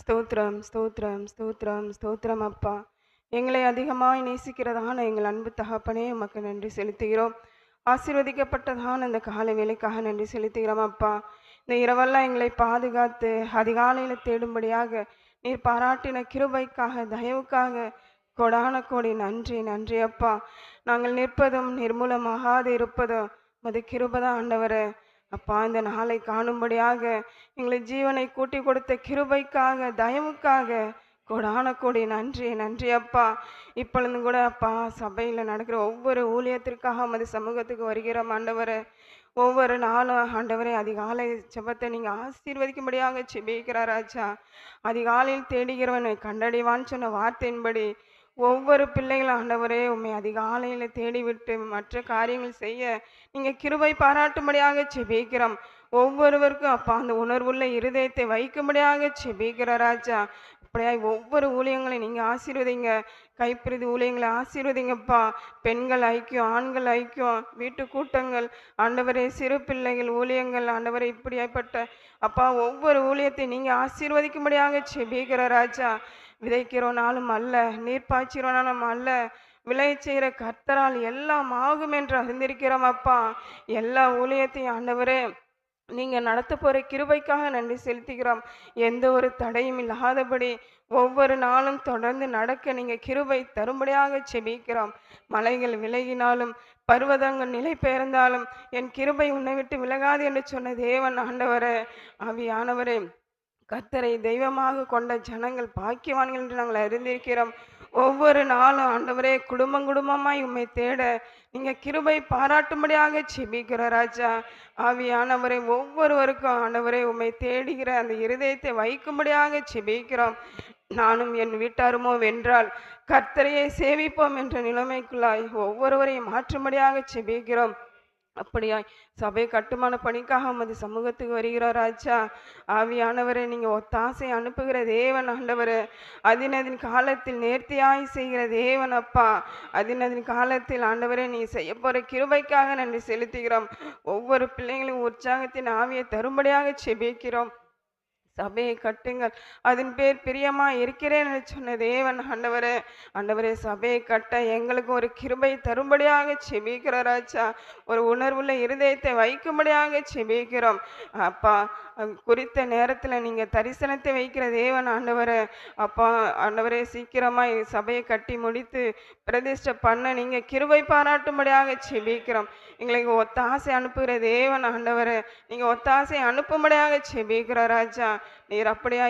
ஸ்தோத்திரம் ஸ்தோத்திரம் ஸ்தோத்திரம் ஸ்தோத்திரம் அப்பா. எங்களை அதிகமாய் நேசிக்கிறதான எங்கள் அன்பு தகப்பனே உமக்கு நன்றி செலுத்துகிறோம். ஆசீர்வதிக்கப்பட்டதான இந்த காலை வேலைக்காக நன்றி செலுத்துகிறோம் அப்பா. இந்த இரவெல்லாம் எங்களை பாதுகாத்து அதிகாலையில் தேடும்படியாக நீர் பாராட்டின கிருபைக்காக தயவுக்காக கொடான கோடி நன்றி நன்றி அப்பா. நாங்கள் நிற்பதும் நிர்மூலமாகாது இருப்பதும் மது கிருபதான் ஆண்டவரே. அப்பா இந்த நாளை காணும்படியாக எங்களை ஜீவனை கூட்டி கொடுத்த கிருபைக்காக தயவுக்காக கொடான கோடி நன்றி நன்றி அப்பா. இப்பொழுது கூட அப்பா சபையில் நடக்கிற ஒவ்வொரு ஊழியத்திற்காக மது சமூகத்துக்கு வருகிற ஆண்டவரே. ஒவ்வொரு நாளும் ஆண்டவரே அதிகாலை ஜெபத்தை நீங்கள் ஆசீர்வதிக்கும்படியாக ஜெபிக்கிறார் ராஜா. அதிகாலையில் தேடுகிறவனை கண்டடைவான்னு சொன்ன வார்த்தையின்படி ஒவ்வொரு பிள்ளைகளும் ஆண்டவரே உண்மை அதிகாலையில் தேடிவிட்டு மற்ற காரியங்கள் செய்ய நீங்கள் கிருபை பாராட்டும்படியாக ஜெபிக்கிறோம். ஒவ்வொருவருக்கும் அப்பா அந்த உணர்வுள்ள இருதயத்தை வைக்கும்படியாக ஜெபிக்கிறார் ராஜா. அப்படியா ஒவ்வொரு ஊழியங்களையும் நீங்கள் ஆசீர்வதிங்க. கைப்பிரதி ஊழியங்களை ஆசீர்வதிங்கப்பா. பெண்கள் ஐக்கியம், ஆண்கள் ஐக்கியம், வீட்டு கூட்டங்கள் ஆண்டவரே, சிறு பிள்ளைகள் ஊழியங்கள் ஆண்டவரே, இப்படியாப்பட்ட அப்பா ஒவ்வொரு ஊழியத்தை நீங்கள் ஆசீர்வதிக்கும்படியாக ஜெபிக்கிற ராஜா. விதைக்கிறோனாலும் அல்ல, நீர் பாய்ச்சிரோனாலும் அல்ல, விளையச் செய்கிற கர்த்தரால் எல்லாம் ஆகும் என்று அறிந்திருக்கிறோம் அப்பா. எல்லா ஊழியத்தையும் ஆண்டவரே நீங்க நடத்த போற கிருபைக்காக நன்றி செலுத்துகிறோம். எந்த ஒரு தடையும் இல்லாதபடி ஒவ்வொரு நாளும் தொடர்ந்து நடக்க நீங்க கிருபை தரும்படியாக செபிக்கிறோம். மலைகள் விலகினாலும் பர்வதங்கள் நிலை பெயர்ந்தாலும் என் கிருபை உன்னை விட்டு விலகாது என்று சொன்ன தேவன் ஆண்டவரே, ஆவியானவரே, கர்த்தரை தெய்வமாக கொண்ட ஜனங்கள் பாக்கியவான்கள் என்று நாங்கள் அறிந்திருக்கிறோம். ஒவ்வொரு நாளும் ஆண்டவரே குடும்பம் குடும்பமாய் உம்மை தேட நீங்க கிருபை பாராட்டும்படியாக செபிக்கிற ராஜா. ஆவியானவரை ஒவ்வொருவருக்கும் ஆண்டவரை உம்மை தேடுகிற அந்த இருதயத்தை வைக்கும்படியாக செபிக்கிறோம். நானும் என் வீட்டாருமோ வென்றால் கர்த்தரையை சேவிப்போம் என்ற நிலைமைக்குள்ளாய் ஒவ்வொருவரையும் மாற்றும்படியாக செபிக்கிறோம். அப்படியாய் சபை கட்டுமான பணிக்காக உமது சமூகத்துக்கு வருகிறார் ராஜா. ஆவியானவரை நீங்க ஒத்தாசை அனுப்புகிற தேவன் ஆண்டவரே, அதினதின் காலத்தில் நேர்த்தியாய் செய்கிற தேவன் அப்பா. அதினதின் காலத்தில் ஆண்டவரே நீ செய்ய போற கிருபைக்காக நன்றி செலுத்துகிறோம். ஒவ்வொரு பிள்ளைகளும் உற்சாகத்தின் ஆவியை தரும்படியாக செபிக்கிறோம். சபையை கட்டுங்கள், அதன் பேர் பிரியமா இருக்கிறேன் என்று சொன்ன தேவன் ஆண்டவரே, ஆண்டவரே சபையை கட்ட எங்களுக்கு ஒரு கிருபை தரும்படியாக செபிக்கிற ராஜா. ஒரு உணர்வுள்ள இருதயத்தை வைக்கும்படியாக செபிக்கிறோம் அப்பா. குறித்த நேரத்தில் நீங்க தரிசனத்தை வைக்கிற தேவன் ஆண்டவரே. அப்பா ஆண்டவரே, சீக்கிரமாய் சபையை கட்டி முடித்து பிரதிஷ்டை பண்ண நீங்க கிருபை பாராட்டும்படியாக செபிக்கிறோம். எங்களுக்கு ஒத்தாசை அனுப்புகிற தேவன் ஆண்டவரே, நீங்க ஒத்தாசை அனுப்பும்படியாக செபிக்கிற ராஜா. நீர் அப்படியா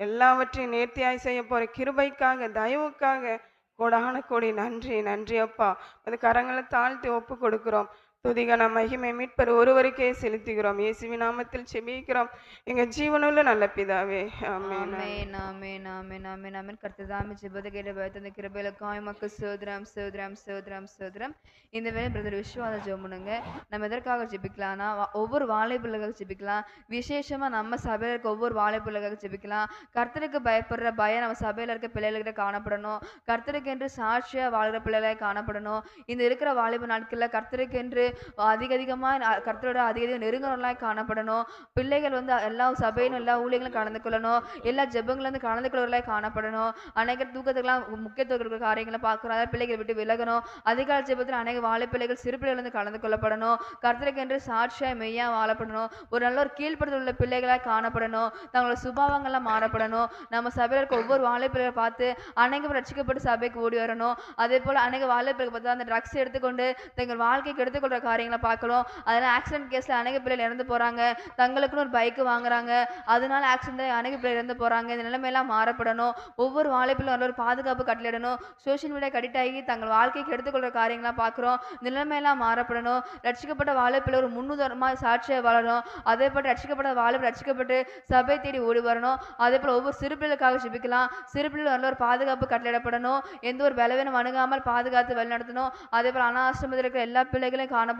எல்லாவற்றையும் நேர்த்தியாய் செய்ய போற கிருபைக்காக தயவுக்காக கோடான கோடி நன்றி. நன்றி அப்பா. அது கரங்களை தாழ்த்தி ஒப்பு கொடுக்கிறோம். துதிகன மகிமை மீட்பர் ஒருவருக்கே செலுத்துகிறோம். இயேசுவின் நாமத்தில் செபிக்கிறோம் எங்க ஜீவனுள்ள நல்ல பிதாவே. ஆமென். ஆமென் ஆமென் ஆமென் ஆமென் ஆமென். கர்த்ததாமே ஜெபத்தை கேட்டு பயத்த கிருபையிலுக்காய் உமக்கு ஸ்தோத்திரம் ஸ்தோத்திரம் ஸ்தோத்திரம் ஸ்தோத்திரம். இந்த வேளை பிரதர் விஸ்வாத ஜெபம் பண்ணுங்க. நம்ம எதற்காக ஜெபிக்கலாம்னா ஒவ்வொரு வாழைப்பிள்ளைகளுக்கு ஜெபிக்கலாம். விசேஷமா நம்ம சபையில இருக்க ஒவ்வொரு வாழைப்பிள்ளைகளுக்கு ஜெபிக்கலாம். கர்த்தருக்கு பயப்படுற பயம் நம்ம சபையில இருக்க பிள்ளைகள்கிட்ட காணப்படணும். கர்த்தருக்கு என்று சாட்சியா வாழ்கிற பிள்ளைகளை காணப்படணும். இந்த இருக்கிற வாலிப நாட்கள்ல கர்த்தருக்கு என்று அதிகமாக கர்த்தரோட அதிக நெருங்குறவர்களாய் காணப்படணும். பிள்ளைகள் எல்லா சபையிலும் எல்லா ஊழியர்களும் கலந்து கொள்ளணும். எல்லா ஜெபங்களும் கலந்து கொள்வர்களாய் காணப்படணும். அநேக தூக்கத்துக்கெல்லாம் முக்கியத்துவம் இருக்கிற காரியங்களை பார்க்கிறோம். அதாவது பிள்ளைகள் விட்டு விலகணும். அதிகால ஜெபத்தில் அநேக வாழை பிள்ளைகள் சிறு பிள்ளைகள் கலந்து கொள்ளப்படணும். கர்த்தருக்கு என்று சாட்சியாய் மெய்யா வாழப்படணும். ஒரு நல்ல ஒரு கீழ்ப்படுதல் உள்ள பிள்ளைகளாய் காணப்படணும். தங்களோட சுபாவங்கள்லாம் மாறப்படணும். நம்ம சபையில இருக்க ஒவ்வொரு வாழை பிள்ளைகளை பார்த்து அநேகம் ரட்சிக்கப்பட்டு சபைக்கு ஓடி வரணும். அதே போல அநேக வாழை பிள்ளைகள் பார்த்து அந்த ட்ரக்ஸ் எடுத்துக்கொண்டு தங்கள் வாழ்க்கைக்கு எடுத்துக்கொள்ற காரியங்களை பார்க்கிறோம். அதெல்லாம் ஆக்சிடென்ட் கேஸ்ல அநேக பிள்ளைகள் இறந்து போறாங்க. தங்களுக்குன்னு ஒரு பைக் வாங்குறாங்க, அதனால ஆக்சிடென்ட் அநேக பிள்ளைகள் இறந்து போறாங்க. இந்த நிலைமையெல்லாம் மாறப்படணும். ஒவ்வொரு வாழைப்பிள்ளையும் ஒரு பாதுகாப்பு கட்டளிடணும். சோசியல் மீடியா கடிக்ட் ஆகி தங்கள் வாழ்க்கைக்கு எடுத்துக்கொள்ற காரியங்களாம் பார்க்கிறோம். நிலைமையெல்லாம் மாறப்படணும். ரட்சிக்கப்பட்ட வாழைப்பிள்ளை ஒரு முன்னுதாரணமாக சாட்சியை வாழணும். அதே போல ரட்சிக்கப்பட்ட வாழைப்பிள்ளை ரட்சிக்கப்பட்டு சபை தேடி ஓடி வரணும். அதே போல ஒவ்வொரு சிறு பிள்ளைகளுக்காக ஜெபிக்கலாம். சிறு பிள்ளைகள் நல்ல ஒரு பாதுகாப்பு கட்டளிடப்படணும். எந்த ஒரு பலவீனம் அணுகாமல் பாதுகாத்து வழிநடத்தணும். அதே போல அனாசிரமத்தில் இருக்கிற எல்லா பிள்ளைகளையும் காணப்படணும்.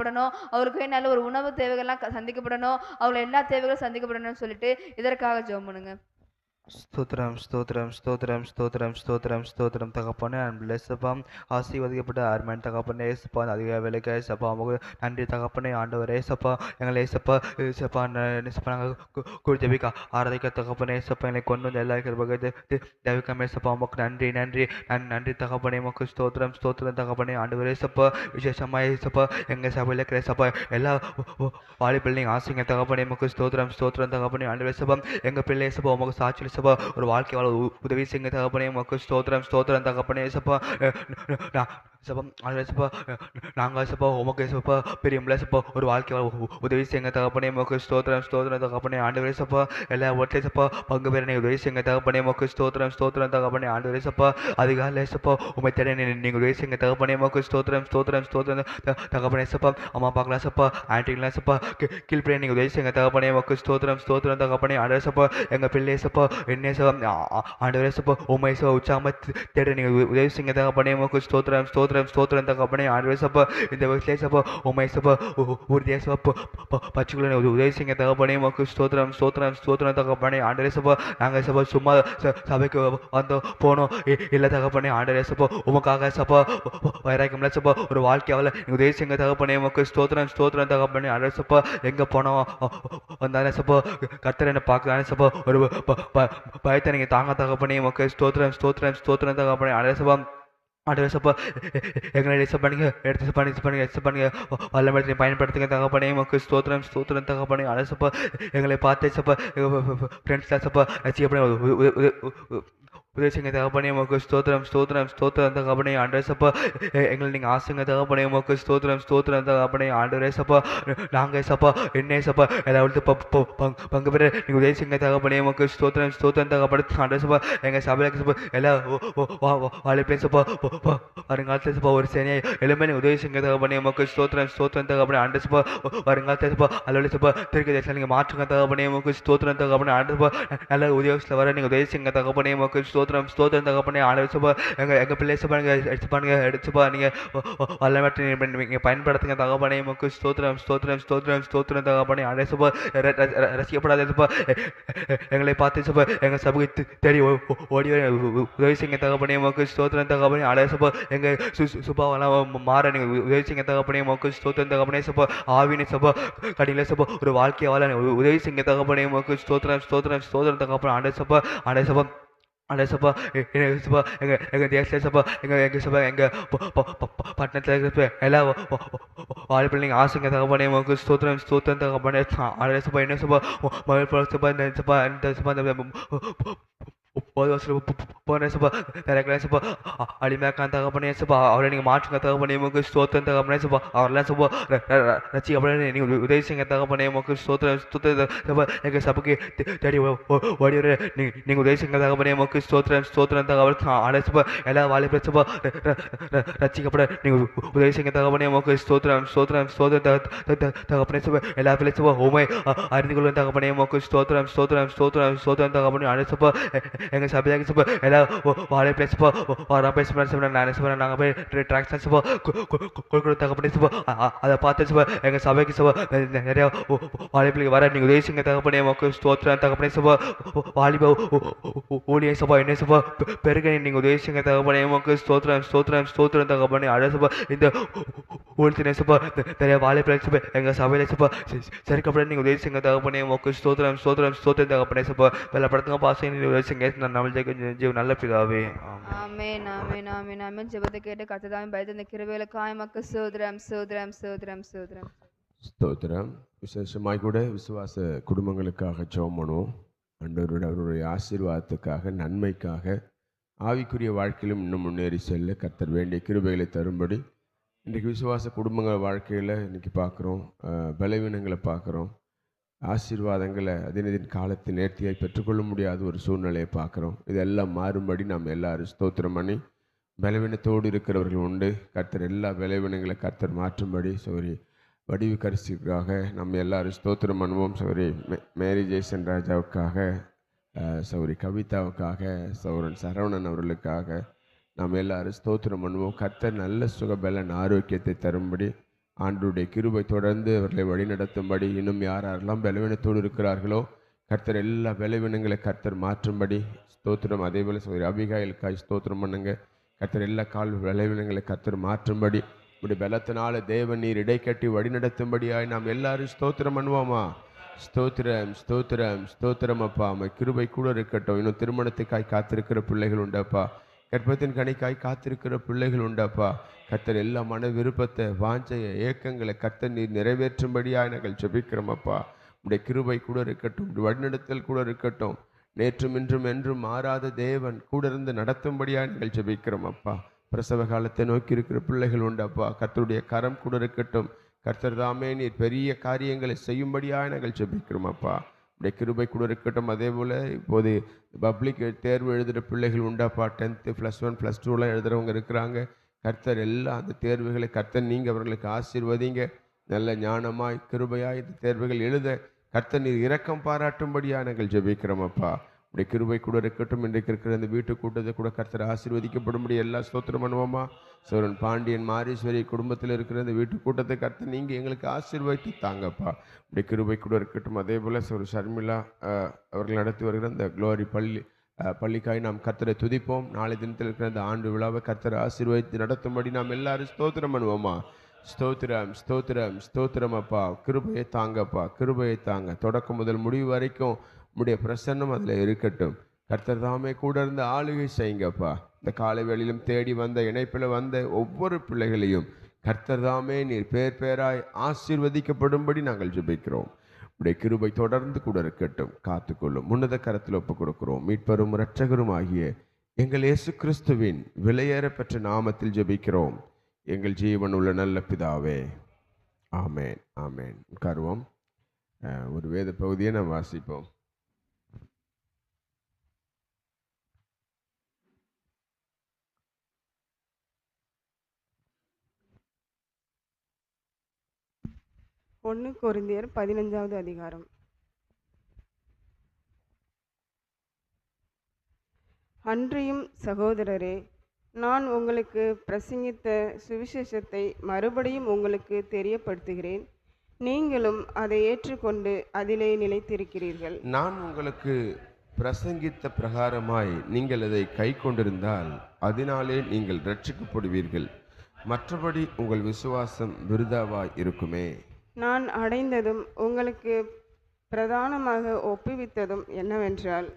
அவருக்கு நல்ல ஒரு உணவு தேவைகள்லாம் சந்திக்கப்படணும். அவங்கள எல்லா தேவைகளும் சந்திக்கப்படணும்னு சொல்லிட்டு இதற்காக ஜெபம் பண்ணுங்க. ஸ்தோத்திரம் ஸ்தோத்திரம் ஸ்தோத்திரம் ஸ்தோத்திரம் ஸ்தோத்திரம் ஸ்தோத்திரம் தகப்பனே. அன்பில் சப்பாம் ஆசீர்வதிக்கப்பட்ட அருமையான தகப்பனே சப்பா. அதிக வேலைக்கு சப்பா உமக்கு நன்றி தகப்பனே. ஆண்டவரே சப்பா எங்களை சப்பா சப்பா நாங்கள் ஜெபிக்க ஆராதிக்க தகப்பனே சப்பா எங்களை கொண்டு வந்து எல்லா தேவிக்கமே சப்பா உமக்கு நன்றி நன்றி நன்றி தகப்பனே. உமக்கு ஸ்தோத்திரம் ஸ்தோத்திரம் தகப்பனே. ஆண்டவரே சப்பா விசேஷமாய் சப்பா எங்கள் சபையில் இருக்கிற சப்பா எல்லா வாலி பிள்ளைங்க ஆசைங்க தகப்பனே. உமக்கு ஸ்தோத்திரம் ஸ்தோத்திரம் தகப்பனே. ஆண்டவரே சப்பா எங்கள் பிள்ளை சப்பா உமக்கு சாட்சி சப்பா ஒரு வாழ்க்கை வாழ உதவி செய்யுங்க தகப்பனே. உமக்கு ஸ்தோத்திரம் ஸ்தோத்திரம் தகப்பனே சப்பா. சப்பா ஆண்டவரே சப்பா நாங்கள் சப்பா உமக்கு சப்பா பெரியம்ல சப்பா ஒரு வாழ்க்கை வாழ உதவி செய்யுங்க தகப்பனே. உமக்கு ஸ்தோத்திரம் ஸ்தோத்திரம் தகப்பனே. ஆண்டவரே சப்பா எல்லா வீட்லையும் சப்பா பங்கு பெற உதவி செய்யுங்க தகப்பனே. உமக்கு ஸ்தோத்திரம் ஸ்தோத்திரம் தகப்பனே. ஆண்டவரே சப்பா அதிகாலை சப்பா உமை தேட நீங்கள் உதவி செய்யுங்க தகப்பனே. உமக்கு ஸ்தோத்திரம் ஸ்தோத்திரம் ஸ்தோத்திரம் தகப்பனே சப்பா. அம்மா பார்க்கலாம் சப்பா ஆன்டிக்கலாம் சப்பா கீழ்படிய நீங்கள் உதவி செய்யுங்க தகப்பனே. உமக்கு ஸ்தோத்திரம் ஸ்தோத்திரம் தகப்பனே. ஆண்டவரே சப்பா எங்கள் பிள்ளை சப்பா என்ன சப்பா ஆண்டவரே சப்பா உமை சப்பா உற்சாகமாக தேட நீங்கள் உதவி செய்யுங்க தகப்பனே. உமக்கு ஸ்தோத்திரம் ஸ்தோத்திரம் ஸ்தோத்திரம் தகப்பனே. ஆண்டவரே சப்பா இந்த வயசுலேயே சப்பா உமை சப்பா உறுதியாக சப்பா பச்சுக்குள்ள உதவி செய்யுங்க தகப்பனே. உமக்கு ஸ்தோத்திரம் ஸ்தோத்திரம் ஸ்தோத்திரம் தகப்பனே. ஆண்டவரே சப்பா நாங்கள் சப்பா சும்மா சபைக்கு வந்தோம் போனோம் இல்லை தகப்பனே. ஆண்டவரே சப்பா உமக்காக சப்பா வைராக்கியம்ல சப்பா ஒரு வாழ்க்கையாவில் நீங்கள் உதவி செய்யுங்க தகப்பனே. உமக்கு ஸ்தோத்திரம் ஸ்தோத்திரம் தகப்பனே. ஆண்டவரே சப்பா எங்கே போனோம் வந்தானே சப்பா கர்த்தர் என்ன பார்க்கலானே சப்பா ஒரு பயத்தை நீங்கள் தாங்க தகப்பனே. உமக்கு ஸ்தோத்திரம் ஸ்தோத்திரம் ஸ்தோத்திரம் தகப்பனே. ஆண்டவரே சப்பா ஆண்டவரே சப்பா எங்களை பண்ணுங்க எடுத்து பண்ணுங்க வல்லமையை பயன்படுத்துங்க தகப்பனே உமக்கு ஸ்தோத்திரம் ஸ்தோத்திரம் தகப்பனே அலசப்பா எங்களை பார்த்தே சப்பா ஃப்ரெண்ட்ஸ்லாம் சப்பா உதவி செய்யுங்க தகப்பனே உமக்கு ஸ்தோத்திரம் ஸ்தோத்திரம் ஸ்தோத்திரம் தகப்பனே ஆண்டவரே சப்பா எங்களை நீங்கள் ஆசுங்க தகப்பனே உமக்கு ஸ்தோத்திரம் ஸ்தோத்திரம் தகப்பனே ஆண்டவரே சப்பா நாங்கள் சப்பா என்னே சப்பா எல்லாவது பங்கு பெற நீங்கள் உதவி செய்யுங்க தகப்பனே உமக்கு ஸ்தோத்திரம் ஸ்தோத்திரம் தகப்பனே ஆண்டவரே சப்பா எங்கள் சபையில் சப்பா எல்லா வாழைப்பேன் சப்பா வருங்காலத்தில் சப்பா ஒரு சேனையை எல்லாமே நீங்கள் உதவி செய்யுங்க தகப்பனே உமக்கு ஸ்தோத்திரம் ஸ்தோத்திரம் தகப்பனே ஆண்டவரே சப்பா வருங்காலத்தில் சப்பா அல்லது சப்பா திருக்க தேசம் நீங்கள் மாற்றுங்க தகப்பனே உமக்கு ஸ்தோத்திரம் தகப்பனே ஆண்டவரே சப்பா நல்ல உதயோகத்தில் வர நீங்கள் உதவி செய்யுங்க தகப்பனே உமக்கு ஸ்தோத்திரம் ஸ்தோத்திரம் தகப்பனே ஆண்டவரே சப்பா எங்கள் பிள்ளை சப்பா நீங்கள் எடுத்துப்பா நீங்கள் வல்லமற்ற நீங்கள் பயன்படுத்துங்க தகப்பனே உமக்கு ஸ்தோத்திரம் ஸ்தோத்திரம் ஸ்தோத்திரம் ஸ்தோத்திரம் தகப்பனே ஆண்டவரே சப்பா ரசிக்கப்படாத சப்பா எங்களை பார்த்து சப்பா எங்கள் சபைக்கு தேடி ஓடி உதவி செய்யுங்க தகப்பனே உமக்கு ஸ்தோத்திரம் தகப்பனே ஆண்டவரே சப்பா எங்கள் சுபாவெல்லாம் மாற நீங்கள் உதவி செய்யுங்க தகப்பனே உமக்கு ஸ்தோத்திரம் தகப்பனே சப்பா ஆவினை சப்பா கடில சப்பா ஒரு வாழ்க்கையை வாழ உதவி செய்யுங்க தகப்பனே உமக்கு ஸ்தோத்திரம் ஸ்தோத்திரம் ஸ்தோத்திரம் தகப்பனே ஆண்டவரே சப்பா ஆண்டவரே சப்பா சப்பா எங்கள் தேசத்தில் சப்பா எங்கள் சப்பா எங்கள் பட்டணத்தில் எல்லா வாழ்ப்பில் நீங்கள் ஆசைங்க தகப்பனே உமக்கு ஸ்தோத்திரம் ஸ்தோத்திரம் தகப்பனே ஆண்டவரே சப்பா என்ன சப்பா மொபைல் சப்பா இந்த சப்பா இந்த சப்பா போன சப்பா நிறைய சப்பா அடிமையாக்கான் தகப்பனே சப்பா அவரை நீங்கள் மாற்றுங்க தகப்பனே உமக்கு ஸ்தோத்திரம் தகப்பனே சப்பா அவரெல்லாம் சப்பா ரசி அப்படின்னு நீங்கள் உதவி செய்யுங்க தகப்பனே உமக்கு ஸ்தோத்திரம் ஸ்தோத்திரம் சப்பா எங்கள் சபைக்கு தேடி ஓடி வர நீங்கள் உதவி செய்யுங்க தகப்பனே உமக்கு ஸ்தோத்திரம் ஸ்தோத்திரம் தகவல் ஆட சப்பா எல்லா வாலிப சப்பா ரசிக்கப்பட நீங்கள் உதவி செய்யுங்க தகப்பனே உமக்கு ஸ்தோத்திரம் ஸ்தோத்திரம் ஸ்தோத்திரம் தகப்பனே சப்பா எல்லா பிள்ளை சப்பா ஓமை அறிந்து கொள்ளும் தகப்பனே உமக்கு ஸ்தோத்திரம் ஸ்தோத்திரம் ஸ்தோத்திரம் ஸ்தோத்திரம் தகப்பனே ஆட சப்பா எங்கள் சபையாக சப்பா எல்லா வாழை பேசப்பா வாரம் பேச நான் நாங்கள் போய் ட்ராக்ஷன் சப்பா கொடுக்குற தகப்பனே சப்பா அதை பார்த்து சப்பா எங்கள் சபைக்கு சப்பா நிறையா வாழைப்பிள்ளைக்கு வர நீங்கள் உதவி செய்யுங்க தகப்பனே உமக்கு ஸ்தோத்திரம் தகப்பனே சப்பா வாலிபா ஊழிய சப்பா என்ன சப்பா பெருக நீங்கள் உதவி செய்யுங்க தகப்பனே உமக்கு ஸ்தோத்திரம் ஸ்தோத்திரம் ஸ்தோத்திரம் தகப்பனே அழ சப்பா இந்த ஊழியத்தினை சப்பா நிறைய வாழைப்பிள்ளை சப்பா எங்கள் சபையில் சப்பா சரிக்கப்பட நீங்கள் உதவி செய்யுங்க தகப்பனே உமக்கு ஸ்தோத்திரம் ஸ்தோத்திரம் ஸ்தோத்திரம் தகப்பனே சப்பா வெள்ளப்படுத்துங்க பாசை நீங்கள் உதவி செய்யுங்க நல்ல பிதாவே ஆமென் ஆமென் ஆமென் ஆமென் ஜெபத்தை கேட்டு கர்த்ததாமே பயந்து இந்த கிருபைகளுக்காய் மக்கு சோதரம் சோதரம் சோதரம் சோதரம் ஸ்தோத்திரம். விசேஷமாய் கூட விசுவாச குடும்பங்களுக்காக ஜெபம் பண்ணுவோம். அவருடைய ஆசீர்வாதத்துக்காக நன்மைக்காக ஆவிக்குரிய வாழ்க்கையிலும் இன்னும் முன்னேறி செல்ல கர்த்தர் வேண்டிய கிருபைகளை தரும்படி இன்றைக்கு விசுவாச குடும்பங்கள் வாழ்க்கையில் இன்றைக்கி பார்க்குறோம், பலவீனங்களை பார்க்குறோம், ஆசீர்வாதங்களை தினதின் காலத்தில் நேர்த்தியாய் பெற்றுக்கொள்ள முடியாத ஒரு சூழ்நிலையை பார்க்குறோம். இதெல்லாம் மாறும்படி நாம் எல்லாரும் ஸ்தோத்திரம் பண்ணி பலவீனத்தோடு இருக்கிறவர்கள் உண்டு. கர்த்தர் எல்லா பலவீனங்களை கர்த்தர் மாற்றும்படி சௌரி வடிவு கரிசிக்காக நம்ம எல்லாரும் ஸ்தோத்திரம் பண்ணுவோம். சௌரி மேரி ஜெய்சன் ராஜாவுக்காக, சௌரி கவிதாவுக்காக, சௌரன் சரவணன் அவர்களுக்காக நாம் எல்லாரும் ஸ்தோத்திரம் பண்ணுவோம். கர்த்தர் நல்ல சுகபலன் ஆரோக்கியத்தை தரும்படி ஆண்டவருடைய கிருபை தொடர்ந்து அவர்களை வழிநடத்தும்படி இன்னும் யாரெல்லாம் பலவீனத்தோடு இருக்கிறார்களோ கர்த்தர் எல்லா பலவீனங்களை கர்த்தர் மாற்றும்படி ஸ்தோத்திரம். அதே போல் சௌரி அபிகாயிலுக்காய் ஸ்தோத்திரம் பண்ணுங்க. கர்த்தர் எல்லா கால் பலவீனங்களை கர்த்தர் மாற்றும்படி இப்படி பலத்தினால தேவன் நீர் இடைக்கட்டி வழிநடத்தும்படியாய் நாம் எல்லாரும் ஸ்தோத்திரம் பண்ணுவோமா? ஸ்தோத்திரம் ஸ்தோத்திரம் ஸ்தோத்திரம் அப்பா. கிருபை கூட இருக்கட்டும். இன்னும் திருமணத்துக்காய் காத்திருக்கிற பிள்ளைகள் உண்டப்பா, கற்பத்தின் கணிக்காய் காத்திருக்கிற பிள்ளைகள் உண்டப்பா. கர்த்தர் எல்லா மன விருப்பத்தை வாஞ்சைய ஏக்கங்களை கர்த்தர் நீர் நிறைவேற்றும்படியாக நாங்கள் ஜெபிக்கிறோம் அப்பா. உடைய கிருபை கூட இருக்கட்டும், உடைய வழிநடத்தல் கூட இருக்கட்டும். நேற்றும் இன்றும் என்றும் மாறாத தேவன் கூட இருந்து நடத்தும்படியாக நாங்கள் ஜெபிக்கிறோம் அப்பா. பிரசவ காலத்தை நோக்கி இருக்கிற பிள்ளைகள் உண்டப்பா, கர்த்தருடைய கரம் கூட இருக்கட்டும். கர்த்தர் தாமே நீர் பெரிய காரியங்களை செய்யும்படியாக நாங்கள் ஜெபிக்கிறோம் அப்பா. உடைய கிருபை கூட இருக்கட்டும். அதே போல் இப்போது பப்ளிக் தேர்வு எழுதுகிற பிள்ளைகள் உண்டாப்பா, 10th +1 +2 எழுதுகிறவங்க இருக்கிறாங்க. கர்த்தர் எல்லா அந்த தேர்வுகளை கர்த்தர் நீங்கள் அவர்களுக்கு ஆசீர்வதிங்க. நல்ல ஞானமாய் கிருபையாய் இந்த தேர்வுகள் எழுத கர்த்தர் நீர் இரக்கம் பாராட்டும்படியாக நாங்கள் ஜெபிக்கிறோம் அப்பா. உடைய கிருபை கூட இருக்கட்டும். இன்றைக்கு இருக்கிற அந்த வீட்டு கூட்டத்தை கூட கர்த்தர் ஆசீர்வதிக்கப்படும்படி எல்லா ஸ்தோத்திரம் பண்ணுவோமா? சோரன் பாண்டியன் மாரீஸ்வரி குடும்பத்தில் இருக்கிற அந்த வீட்டு கூட்டத்தை கர்த்தர் நீங்கள் எங்களுக்கு ஆசீர்வதித்து தாங்கப்பா. உடைய கிருபை கூட இருக்கட்டும். அதே போல் சோர் ஷர்மிளா அவர்கள் நடத்தி வருகிற அந்த க்ளோரி பள்ளிக்காய் நாம் கர்த்தரை துதிப்போம். நாளை தினத்தில் இருக்கிற அந்த ஆண்டு விழாவை கர்த்தரை ஆசீர்வதித்து நடத்தும்படி நாம் எல்லாரும் ஸ்தோத்திரம் பண்ணுவோமா? ஸ்தோத்திரம் ஸ்தோத்திரம் ஸ்தோத்திரம் அப்பா. கிருபையை தாங்கப்பா, கிருபையை தாங்க. தொடக்கம் முதல் முடிவு வரைக்கும் உம்முடைய பிரசன்னம் அதில் இருக்கட்டும். கர்த்தர் தாமே கூட இருந்து ஆளுகை செய்யுங்கப்பா. இந்த காலை வேளையிலும் தேடி வந்த இணைப்பில் வந்த ஒவ்வொரு பிள்ளைகளையும் கர்த்தர் தாமே நீர் பேர் பேராய் ஆசீர்வதிக்கப்படும்படி நாங்கள் ஜெபிக்கிறோம். உடைய கிருபை தொடர்ந்து கூட இருக்கட்டும், காத்துக்கொள்ளும். உன்னத கரத்தில் ஒப்புக் கொடுக்கிறோம். மீட்பரும் இரட்சகரும் ஆகிய எங்கள் இயேசு கிறிஸ்துவின் விலையேற பெற்ற நாமத்தில் ஜெபிக்கிறோம் எங்கள் ஜீவன் உள்ள நல்ல பிதாவே, ஆமேன். ஆமேன். உட்காருவோம். ஒரு வேத பகுதியை நாம் வாசிப்போம். ஒன்று கொரிந்தியர் 15வது அதிகாரம். அன்றியும் சகோதரரே, நான் உங்களுக்கு பிரசங்கித்த சுவிசேஷத்தை மறுபடியும் உங்களுக்கு தெரியப்படுத்துகிறேன். நீங்களும் அதை ஏற்றுக்கொண்டு அதிலே நிலைத்திருக்கிறீர்கள். நான் உங்களுக்கு பிரசங்கித்த பிரகாரமாய் நீங்கள் அதை கை கொண்டிருந்தால் அதனாலே நீங்கள் ரட்சிக்கப்படுவீர்கள். மற்றபடி உங்கள் விசுவாசம் விருதாவாய் இருக்குமே. நான் அடைந்ததும் உங்களுக்கு பிரதானமாக ஒப்புவித்ததும் என்னவென்றால்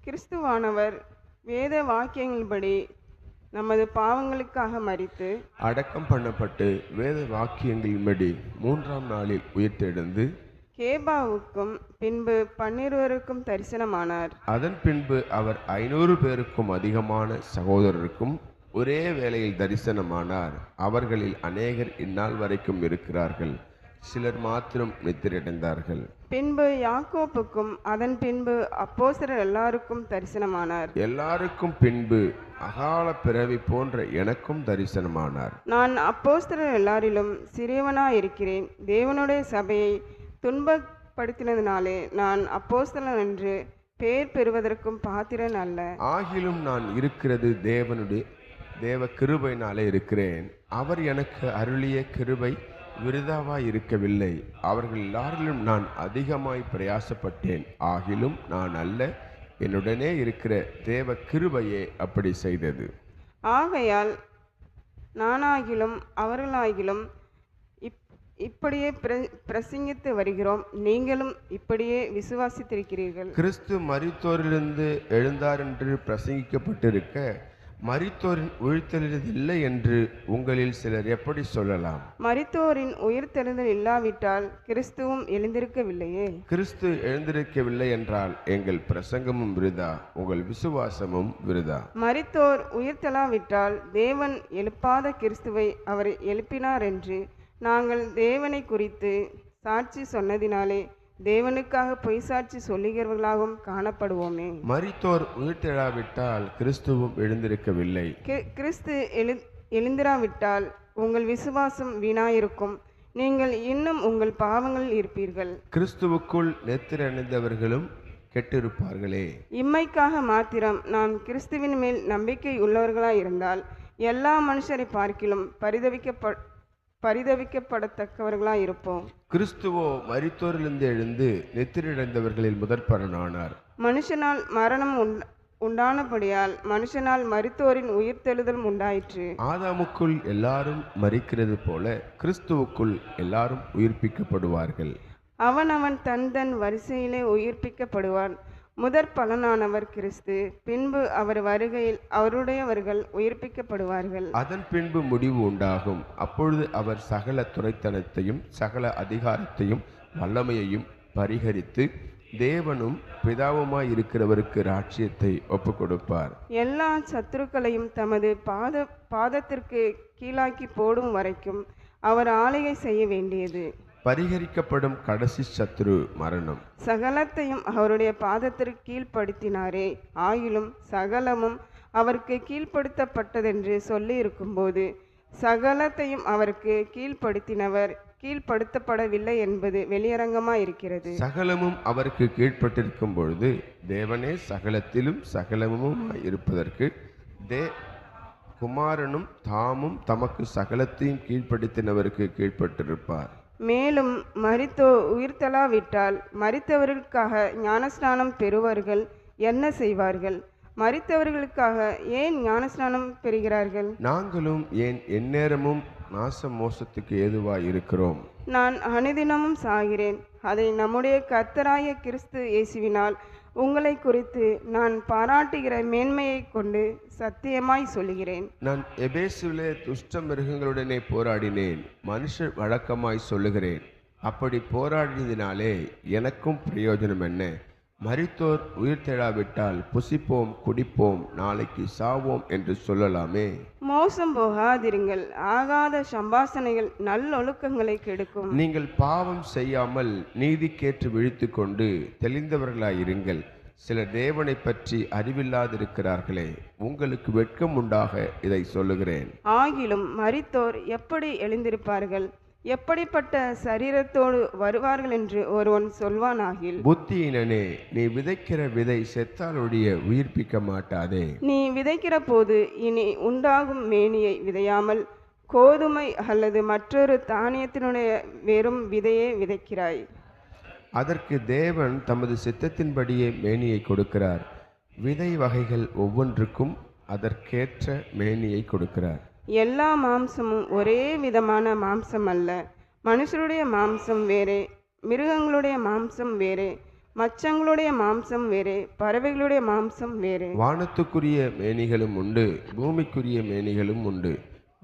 கிறிஸ்துவானவர் வேத வாக்கியங்களின்படி நமது பாவங்களுக்காக மரித்து அடக்கம் பண்ணப்பட்டு வேத வாக்கியங்களின்படி 3ஆம் நாளில் உயிர்த்தெழுந்து கேபாவுக்கும் பின்பு 12 தரிசனமானார். அதன் பின்பு அவர் 500 பேருக்கும் அதிகமான சகோதரருக்கும் ஒரே வேளையில் தரிசனமானார். அவர்களில் அநேகர் இந்நாள் வரைக்கும் இருக்கிறார்கள், சிலர் மாத்திரம் நித்திரடைந்தார்கள். பின்பு யாக்கோப்புக்கும் அதன் பின்பு அப்போஸ்தலர் எல்லாருக்கும் தரிசனமானார். எல்லாருக்கும் பின்பு அகால பிறவி போன்ற எனக்கும் தரிசனமானார். நான் அப்போஸ்தலர் எல்லாரிலும் சிறியவனாயிருக்கிறேன். தேவனுடைய சபையை துன்பப்படுத்தினதினாலே நான் அப்போஸ்தலன் என்று பெயர் பெறுவதற்கும் பாத்திரன் அல்ல. ஆகிலும் நான் இருக்கிறது தேவ கிருபையினாலே இருக்கிறேன். அவர் எனக்கு அருளிய கிருபை விருதாவாய் இருக்கவில்லை. அவர்கள் எல்லாரிலும் நான் அதிகமாய் பிரயாசப்பட்டேன். ஆகிலும் நான் அல்ல, என்னுடனே இருக்கிற தேவ கிருபையே அப்படி செய்தது. ஆகையால் நானாகிலும் அவர்களாகிலும் இப்படியே பிரசங்கித்து வருகிறோம். நீங்களும் இப்படியே விசுவாசித்திருக்கிறீர்கள். கிறிஸ்து மரித்தோரிலிருந்து எழுந்தார் என்று பிரசங்கிக்கப்பட்டிருக்க மரித்தோரின் உயிர்த்தெழுதல் இல்லை என்று உங்களில் சிலர் எப்படி சொல்லலாம்? மரித்தோரின் உயிர்த்தெழுதல் இல்லாவிட்டால் கிறிஸ்துவும் எழுந்திருக்கவில்லையே. கிறிஸ்து எழுந்திருக்கவில்லை என்றால் எங்கள் பிரசங்கமும் விருதா, உங்கள் விசுவாசமும் விருதா. மரித்தோர் உயிர்த்தெழாவிட்டால் தேவன் எழுப்பாத கிறிஸ்துவை அவர் எழுப்பினார் என்று நாங்கள் தேவனை குறித்து சாட்சி சொன்னதினாலே தேவனுக்காக பொய் சாட்சி சொல்லுகிறவர்களாகவும் காணப்படுவோமே. மரித்தோர் உயிர்த்தெழாவிட்டால் கிறிஸ்துவும் எழுந்திருக்கவில்லை. கிறிஸ்து எழுந்திராவிட்டால் உங்கள் விசுவாசம் வீணாயிருக்கும். நீங்கள் இன்னும் உங்கள் பாவங்களில் இருப்பீர்கள். கிறிஸ்துவுக்குள் நித்திரடைந்தவர்களும் கெட்டிருப்பார்களே. இம்மைக்காக மாத்திரம் நாம் கிறிஸ்துவின் மேல் நம்பிக்கை உள்ளவர்களாய் இருந்தால் எல்லா மனுஷரை பார்க்கிலும் பரிதவிக்கப்படத்தக்கவர்களாய் இருப்போம். கிறிஸ்துவோ மரித்தோரிலிருந்து எழுந்து நித்திரடைந்தவர்களில் முதற் பலனானார். மனுஷனால் மரணம் உண்டானபடியால் மனுஷனால் மரித்தோரின் உயிர்த்தெழுதலும் உண்டாயிற்று. ஆதாமுக்குள் எல்லாரும் மரிக்கிறது போல கிறிஸ்துவுக்குள் எல்லாரும் உயிர்ப்பிக்கப்படுவார்கள். அவனவன் தன் வரிசையிலே உயிர்ப்பிக்கப்படுவான். முதற் பலனானவர் கிறிஸ்து. பின்பு அவர் வருகையில் அவருடையவர்கள் உயிர்ப்பிக்கப்படுவார்கள். அதன் பின்பு முடிவு உண்டாகும். அப்பொழுது அவர் சகல துரைத்தனத்தையும் சகல அதிகாரத்தையும் வல்லமையையும் பரிகரித்து தேவனும் பிதாவுமாய் இருக்கிறவருக்கு ராஜ்யத்தை ஒப்புக் கொடுப்பார். எல்லா சத்துருக்களையும் தமது பாதத்திற்கு கீழாக்கி போடும் வரைக்கும் அவர் ஆளுகை செய்ய வேண்டியது. பரிகரிக்கப்படும் கடைசி சத்துரு மரணம். சகலத்தையும் அவருடைய பாதத்திற்கு கீழ்ப்படுத்தினாரே. ஆயிலும் சகலமும் அவருக்கு கீழ்ப்படுத்தப்பட்டதென்று சொல்லி இருக்கும்போது சகலத்தையும் அவருக்கு கீழ்ப்படுத்தினவர் கீழ்ப்படுத்தப்படவில்லை என்பது வெளியரங்கமாய் இருக்கிறது. சகலமும் அவருக்கு கீழ்ப்பட்டிருக்கும் பொழுது தேவனே சகலத்திலும் சகலமும் இருப்பதற்கு குமாரனும் தாமும் தமக்கு சகலத்தையும் கீழ்ப்படுத்தினவருக்கு கீழ்ப்பட்டிருப்பார். மேலும் மரித்தோர் உயிர்த்தெழாவிட்டால் மரித்தவர்களுக்காக ஞானஸ்நானம் பெறுவர்கள் என்ன செய்வார்கள்? மரித்தவர்களுக்காக ஏன் ஞானஸ்நானம் பெறுகிறார்கள்? நாங்களும் ஏன் எந்நேரமும் நாச மோசத்துக்கு ஏதுவாய் இருக்கிறோம்? நான் அனுதினமும் சாகிறேன். அதை நம்முடைய கர்த்தராய கிறிஸ்து இயேசுவினால் உங்களை குறித்து நான் பாராட்டுகிற மேன்மையை கொண்டு சத்தியமாய் சொல்லுகிறேன். நான் எபேசுவிலே துஷ்ட மிருகங்களுடனே போராடினேன். மனுஷர் வழக்கமாய் சொல்லுகிறேன், அப்படி போராடினதினாலே எனக்கும் பிரயோஜனம் என்ன? மரித்தோர் உயிர் தெழாவிட்டால் புசிப்போம், குடிப்போம், நாளைக்கு சாவோம் என்று சொல்லலாமே. மோசம் போகாதிருங்கள். ஆகாத சம்பாசனைகள் நல்லொழுக்கங்களை கெடுக்கும். நீங்கள் பாவம் செய்யாமல் நீதிக்கேற்று விழித்து கொண்டு தெளிந்தவர்களாயிருங்கள். சிலர் தேவனை பற்றி அறிவில்லாதிருக்கிறார்களே, உங்களுக்கு வெட்கம் உண்டாக இதை சொல்லுகிறேன். ஆகிலும் மரித்தோர் எப்படி எழுந்திருப்பார்கள்? எப்படிப்பட்ட சரீரத்தோடு வருவார்கள் என்று ஒருவன் சொல்வானாகில், புத்தியினனே, நீ விதைக்கிற விதை செத்தாலொழிய உயிர்ப்பிக்க மாட்டாதே. நீ விதைக்கிற போது இனி உண்டாகும் மேனியை விதையாமல் கோதுமை அல்லது மற்றொரு தானியத்தினுடைய வெறும் விதையே விதைக்கிறாய். அதற்கு தேவன் தமது சித்தத்தின்படியே மேனியை கொடுக்கிறார். விதை வகைகள் ஒவ்வொன்றுக்கும் அதற்கேற்ற மேனியை கொடுக்கிறார். எல்லா மாம்சமும் ஒரே விதமான மாம்சம் அல்ல. மனுஷருடைய மாம்சம் வேறே, மிருகங்களுடைய மாம்சம் வேறே, மச்சங்களுடைய மாம்சம் வேறே, பறவைகளுடைய மாம்சம் வேறே. வானத்துக்குரிய மேனிகளும் உண்டு, பூமிக்குரிய மேனிகளும் உண்டு.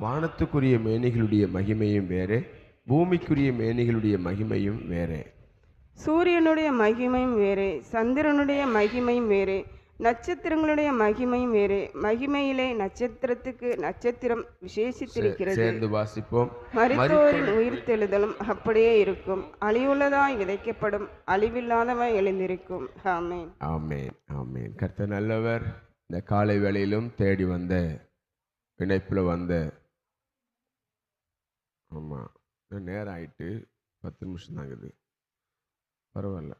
வானத்துக்குரிய மேனிகளுடைய மகிமையும் வேறே, பூமிக்குரிய மேனிகளுடைய மகிமையும் வேறே. சூரியனுடைய மகிமையும் வேறே, சந்திரனுடைய மகிமையும் வேறே, நட்சத்திரங்களுடைய மகிமையும் வேறே. மகிமையிலே நட்சத்திரத்துக்கு நட்சத்திரம் விசேஷித்திருக்கிறது. சேர்ந்து வாசிப்போம். மரித்தோரின் உயிர்த்தெழுதலும் அப்படியே இருக்கும். அழிவுள்ளதாய் விதைக்கப்படும், அழிவில்லாதவாய் எழுந்திருக்கும். ஆமென். ஆமென், ஆமென். கர்த்தர் நல்லவர். இந்த காலை வேளையிலும் தேடி வந்த இணைப்பில் வந்த ஆமாம், நேரம் ஆயிட்டு 10 நிமிஷம் தாங்குது. பரவாயில்ல,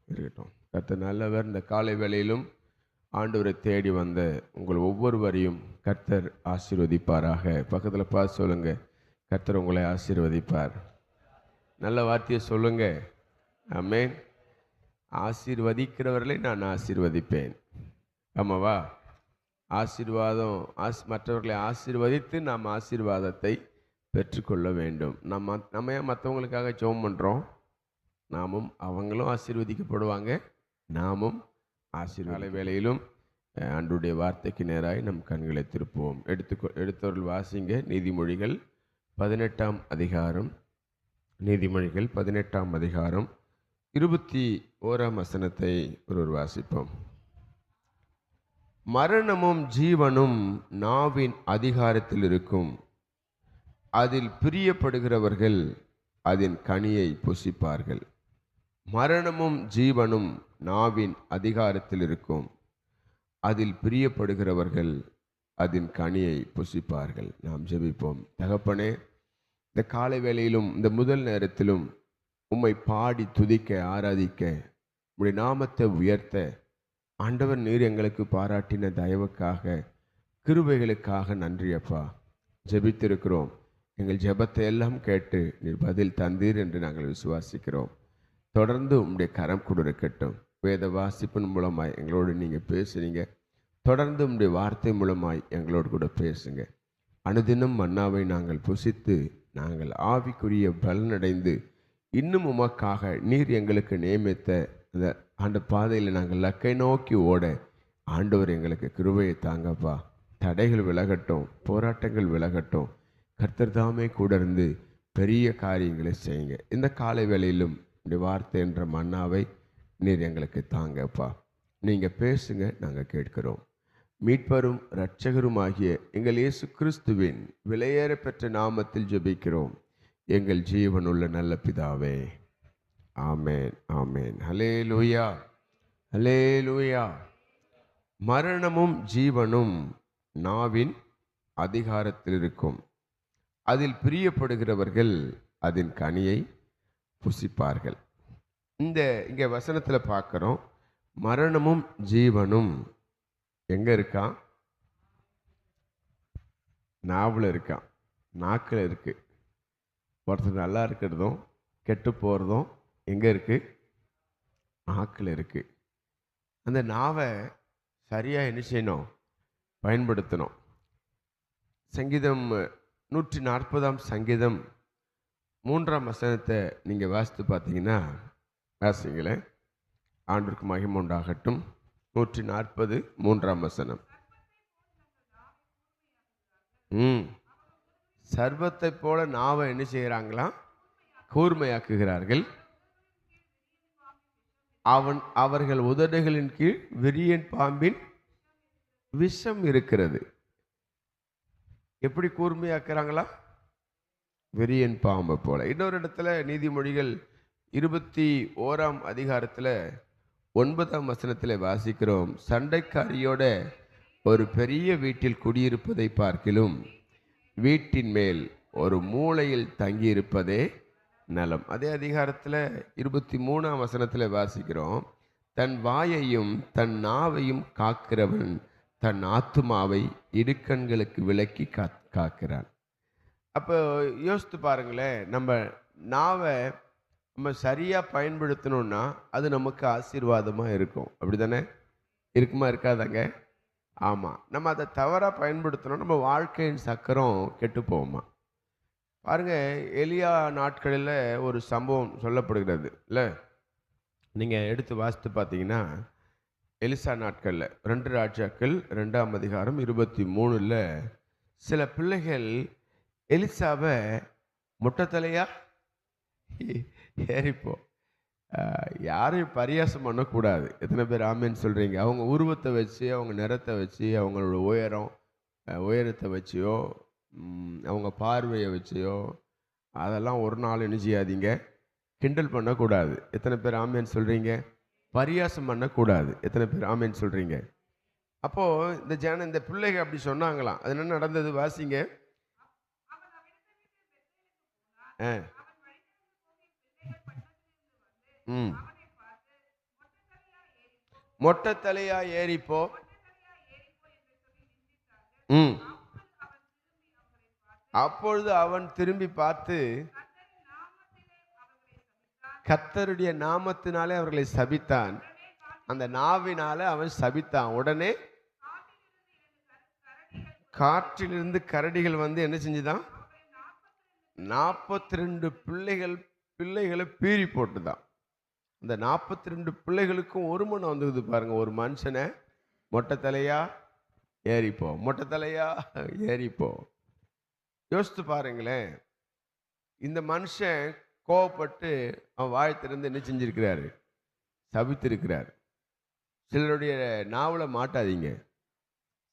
இருக்கட்டும். கர்த்தர் நல்லவர். இந்த காலை வேளையிலும் ஆண்டவரை தேடி வந்த உங்கள் ஒவ்வொருவரையும் கர்த்தர் ஆசீர்வதிப்பாராக. பக்கத்தில் பார்த்து சொல்லுங்க, கர்த்தர் உங்களை ஆசீர்வதிப்பார். நல்ல வார்த்தையை சொல்லுங்க. ஆமென். ஆசீர்வதிக்கிறவர்களை நான் ஆசீர்வதிப்பேன். ஆமாவா? ஆசீர்வாதம் மற்றவர்களை ஆசீர்வதித்து நாம் ஆசீர்வாதத்தை பெற்றுக்கொள்ள வேண்டும். நம்ம ஏன் மற்றவங்களுக்காக ஜெபம் பண்ணுறோம்? நாமும் அவங்களும் ஆசீர்வதிக்கப்படுவாங்க, நாமும் ஆசீர்வாத வேளையிலும் ஆண்டவருடைய வார்த்தைக்கு நேராய் நம் கண்களை திருப்புவோம். எடுத்தவர்கள் வாசிங்க. நீதிமொழிகள் 18ஆம் அதிகாரம், நீதிமொழிகள் 18ஆம் அதிகாரம் 21ஆம் வசனத்தை ஒருவர் வாசிப்போம். மரணமும் ஜீவனும் நாவின் அதிகாரத்தில் இருக்கும். அதில் பிரியப்படுகிறவர்கள் அதன் கனியை புசிப்பார்கள். மரணமும் ஜீவனும் நாவின் அதிகாரத்தில் இருக்கும். அதில் பிரியப்படுகிறவர்கள் அதன் கனியை புசிப்பார்கள். நாம் ஜெபிப்போம். தகப்பனே, இந்த காலை வேளையிலும் இந்த முதல் நேரத்திலும் உம்மை பாடி துதிக்க ஆராதிக்க உம்முடைய நாமத்தை உயர்த்த ஆண்டவர் நீர் எங்களுக்கு பாராட்டின தயவுக்காக கிருபைகளுக்காக நன்றி அப்பா. ஜெபித்திருக்கிறோம். எங்கள் ஜெபத்தை எல்லாம் கேட்டு நீர் பதில் தந்தீர் என்று நாங்கள் விசுவாசிக்கிறோம். தொடர்ந்து உம்முடைய கரம் கூட இருக்கட்டும். வேத வாசிப்பின் மூலமாய் எங்களோடு நீங்கள் பேசுனீங்க. தொடர்ந்து உம்முடைய வார்த்தை மூலமாய் எங்களோடு கூட பேசுங்க. அனுதினம் மன்னாவை நாங்கள் புசித்து நாங்கள் ஆவிக்குரிய பலனடைந்து இன்னும் உமக்காக நீர் எங்களுக்கு நியமித்த அந்த பாதையில் நாங்கள் லக்கை நோக்கி ஓட ஆண்டவர் எங்களுக்கு கிருபையை தாங்கப்பா. தடைகள் விலகட்டும், போராட்டங்கள் விலகட்டும். கர்த்தர் தாமே கூட இருந்து பெரிய காரியங்களை செய்யுங்க. இந்த காலை வேளையிலும் இந்த வார்த்தை என்ற மன்னாவை நீர் எங்களுக்கு தாங்கப்பா. நீங்கள் பேசுங்க, நாங்கள் கேட்கிறோம். மீட்பரும் இரட்சகருமாகிய எங்கள் இயேசு கிறிஸ்துவின் விலையேற பெற்ற நாமத்தில் ஜெபிக்கிறோம் எங்கள் ஜீவனுள்ள நல்ல பிதாவே. ஆமேன், ஆமேன். ஹல்லேலூயா, ஹல்லேலூயா. மரணமும் ஜீவனும் நாவின் அதிகாரத்தில் இருக்கும். அதில் பிரியப்படுகிறவர்கள் அதன் கனியை புசிப்பார்கள். இங்கே வசனத்தில் பார்க்குறோம், மரணமும் ஜீவனும் எங்கே இருக்கான்? நாவில் இருக்கான், நாக்கில் இருக்கு. ஒருத்தர் நல்லா இருக்கிறதும் கெட்டு போகிறதும் எங்கே இருக்கு? நாக்கில் இருக்கு. அந்த நாவை சரியாக என்ன செய்யணும்? பயன்படுத்தணும். சங்கீதம் 140ஆம் சங்கீதம் 3ஆம் வசனத்தை நீங்கள் வாசித்து பார்த்தீங்கன்னா, வாசிங்களேன். ஆண்டவருக்கு மகிமை உண்டாகட்டும். 140 3ஆம் வசனம். சர்வத்தை போல நாவை என்ன செய்கிறாங்களாம்? கூர்மையாக்குகிறார்கள். அவர்கள் உதடுகளின் கீழ் விரியன் பாம்பின் விஷம் இருக்கிறது. எப்படி கூர்மையாக்குறாங்களா? விரியன் பாம்பை போல. இன்னொரு இடத்துல நீதிமொழிகள் 21ஆம் அதிகாரத்தில் 9ஆம் வசனத்தில் வாசிக்கிறோம், சண்டைக்காரியோட ஒரு பெரிய வீட்டில் குடியிருப்பதை பார்க்கிலும் வீட்டின் மேல் ஒரு மூலையில் தங்கியிருப்பதே நலம். அதே அதிகாரத்தில் 23ஆம் வசனத்தில் வாசிக்கிறோம், தன் வாயையும் தன் நாவையும் காக்கிறவன் தன் ஆத்துமாவை இடுக்கண்களுக்கு விலக்கி காக்கிறான். அப்போ யோசித்து பாருங்களேன், நம்ம நாவை நம்ம சரியாக பயன்படுத்தணும்னா அது நமக்கு ஆசீர்வாதமாக இருக்கும். அப்படி தானே இருக்குமா? இருக்காதாங்க? ஆமாம். நம்ம அதை தவறாக பயன்படுத்தணும், நம்ம வாழ்க்கையின் சக்கரம் கெட்டு போகுமா? பாருங்கள், எலியா நாட்களில் ஒரு சம்பவம் சொல்லப்படுகிறது இல்லை? நீங்கள் எடுத்து வாசித்து பார்த்தீங்கன்னா, எலிசா நாட்களில் 2 ராஜாக்கள் 2ஆம் அதிகாரம் 23ல் சில பிள்ளைகள் எலிசாவை மொட்டைத்தலையா ஏறிப்போ, யாரையும் பரியாசம் பண்ணக்கூடாது. எத்தனை பேர் ஆமேன்னு சொல்கிறீங்க? அவங்க உருவத்தை வச்சு, அவங்க நிறத்தை வச்சு, அவங்களோட உயரத்தை வச்சியோ, அவங்க பார்வையை வச்சியோ அதெல்லாம் ஒரு நாள் என்ன செய்யாதீங்க, கிண்டல் பண்ணக்கூடாது. எத்தனை பேர் ஆமேன்னு சொல்கிறீங்க? பரியாசம் பண்ணக்கூடாது. எத்தனை பேர் ஆமேன்னு சொல்கிறீங்க? அப்போது இந்த பிள்ளைகள் அப்படி சொன்னாங்களாம். அது என்ன நடந்தது? வாசிங்க. மொட்டை தலையா ஏறிப்போ. அப்பொழுது அவன் திரும்பி பார்த்து கர்த்தருடைய நாமத்தினாலே அவர்களை சபித்தான். அந்த நாவினால அவன் சபித்தான். உடனே காற்றிலிருந்து கரடிகள் வந்து என்ன செஞ்சுதான்? 42 பிள்ளைகளை பீறி போட்டுதான். அந்த 42 பிள்ளைகளுக்கும் ஒரு மனம் வந்தது பாருங்க. ஒரு மனுஷனை மொட்டை தலையா ஏறிப்போ, மொட்டை தலையா ஏறிப்போ. யோசித்து பாருங்களேன். இந்த மனுஷன் கோவப்பட்டு அவன் வாயத்திலிருந்து என்ன செஞ்சிருக்கிறாரு? சபித்திருக்கிறார். சிலருடைய நாவில் மாட்டாதீங்க.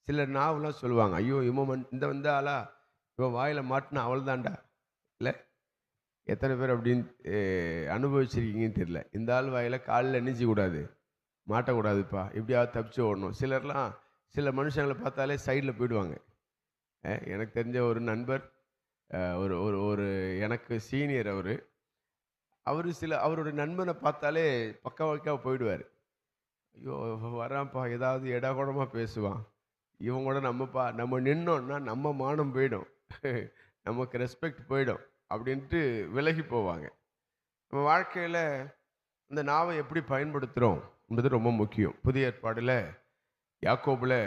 சிலர் நாவெலாம் சொல்லுவாங்க, ஐயோ இவன் இந்த ஆளா, இவன் வாயில் மாட்டினா அவள் தான்டா. இல்லை, எத்தனை பேர் அப்படின்னு அனுபவிச்சிருக்கீங்கன்னு தெரியல. இந்த ஆள் வாயில் காலில் நினைச்சக்கூடாது, மாட்டக்கூடாதுப்பா, எப்படியாவது தப்பிச்சு ஓடணும். சிலர்லாம் சில மனுஷங்களை பார்த்தாலே சைடில் போயிடுவாங்க. எனக்கு தெரிஞ்ச ஒரு நண்பர், ஒரு ஒரு ஒரு எனக்கு சீனியர், அவருடைய நண்பனை பார்த்தாலே பக்கவாக்காக போயிடுவார். ஐயோ வரான்ப்பா, ஏதாவது இடகுடமாக பேசுவான், இவங்க கூட நம்ம நின்னோன்னா நம்ம மானம் போயிடும், நமக்கு ரெஸ்பெக்ட் போயிடும் அப்படின்ட்டு விலகி போவாங்க. நம்ம வாழ்க்கையில் இந்த நாவை எப்படி பயன்படுத்துகிறோம் என்பது ரொம்ப முக்கியம். புதிய ஏற்பாடில் யாக்கோபில்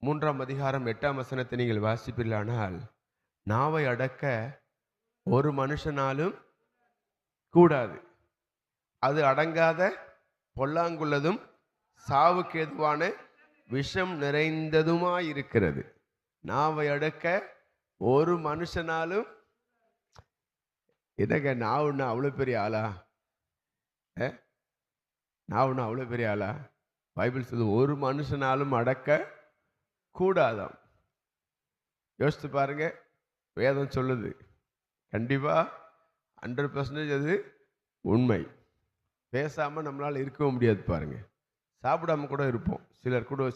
3ஆம் அதிகாரம் 8ஆம் வசனத்தை நீங்கள் வாசிப்பீர்களானால், நாவை அடக்க ஒரு மனுஷனாலும் கூடாது, அது அடங்காத பொல்லாங்குள்ளதும் சாவுக்கு ஏதுவான விஷம் நிறைந்ததுமாயிருக்கிறது. நாவை அடக்க ஒரு மனுஷனாலும். என்னங்க நாவுன்னா அவ்வளோ பெரிய ஆளா? நாவுன்னா அவ்வளோ பெரிய ஆளா? பைபிள் சொல்லுது ஒரு மனுஷனாலும் அடக்க கூடாதாம். யோசித்து பாருங்க, வேதம் சொல்லுது. கண்டிப்பாக 100% அது உண்மை. பேசாமல் நம்மளால் இருக்கவும் முடியாது. பாருங்கள், சாப்பிடாம கூட இருப்போம்.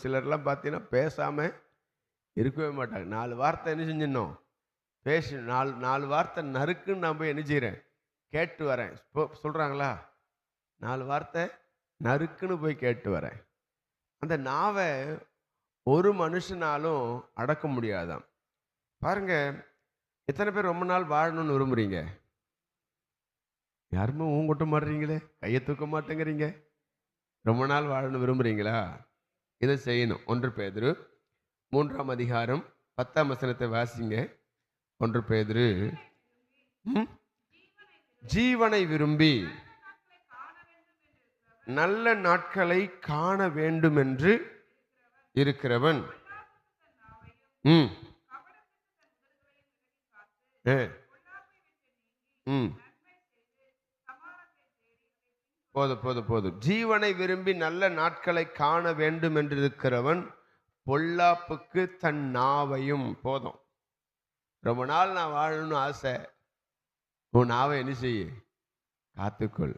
சிலர்லாம் பார்த்தீங்கன்னா பேசாமல் இருக்கவே மாட்டாங்க. 4 வார்த்தை என்ன செஞ்சிடணும்? பேச 4 வார்த்தை நறுக்குன்னு நான் போய் என்ன செய்கிறேன்? கேட்டு வரேன். சொல்கிறாங்களா? 4 வார்த்தை நறுக்குன்னு போய் கேட்டு வரேன். அந்த நாவை ஒரு மனுஷனாலும் அடக்க முடியாதாம். பாருங்க, எத்தனை பேர் ரொம்ப நாள் வாழணும்னு விரும்புகிறீங்க? யாருமே ஊங்கொட்ட மாட்டீங்களே, கையை தூக்க மாட்டேங்கிறீங்க. ரொம்ப நாள் வாழணும் விரும்புகிறீங்களா? இதை செய்யணும். 1 பேதுரு 3ஆம் அதிகாரம் 10ஆம் வசனத்தை வாசிங்க. 1 பேதுரு ஜீவனை விரும்பி நல்ல நாட்களை காண வேண்டும் என்று இருக்கிறவன் ம் ஏ ம் போதும். ஜீவனை விரும்பி நல்ல நாட்களை காண வேண்டும் என்று இருக்கிறவன் பொல்லாப்புக்கு தன் நாவையும் போதும். ரொம்ப நாள் நான் வாழணும்னு ஆசை, உன் நாவை என்ன செய்ய காத்துக்கொள்.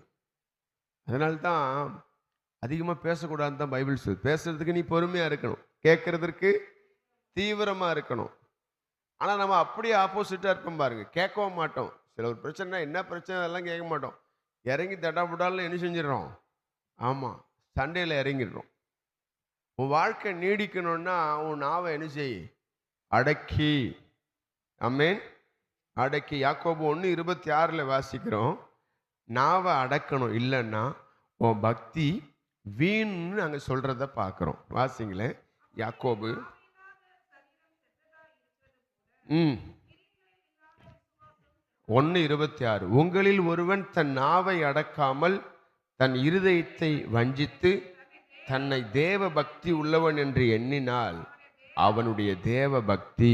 அதனால்தான் அதிகமாக பேசக்கூடாதுன்னு தான் பைபிள் சொல்லு. பேசுறதுக்கு நீ பொறுமையாக இருக்கணும், கேட்கறதுக்கு தீவிரமாக இருக்கணும். ஆனால் நம்ம அப்படியே ஆப்போசிட்டாக இருப்போம் பாருங்க, கேட்கவும் மாட்டோம். சில ஒரு பிரச்சனை, என்ன பிரச்சனை அதெல்லாம் கேட்க மாட்டோம், இறங்கி தட்டாப்புட்டாலும் என்ன செஞ்சிடறோம், ஆமாம் சண்டையில் இறங்கிடுறோம். உன் வாழ்க்கை நீடிக்கணும்னா உன் நாவை என்ன செய், அடக்கி. ஆமென். அடக்கி. யாக்கோபு 1:26 வாசிக்கிறோம், நாவை அடக்கணும், இல்லைன்னா உன் பக்தி வீண்னு அங்கே சொல்றத பார்க்குறோம். வாசிங்களேன் யாக்கோபு 1:26. உங்களில் ஒருவன் தன் நாவை அடக்காமல் தன் இருதயத்தை வஞ்சித்து தன்னை தேவ பக்தி உள்ளவன் என்று எண்ணினால் அவனுடைய தேவ பக்தி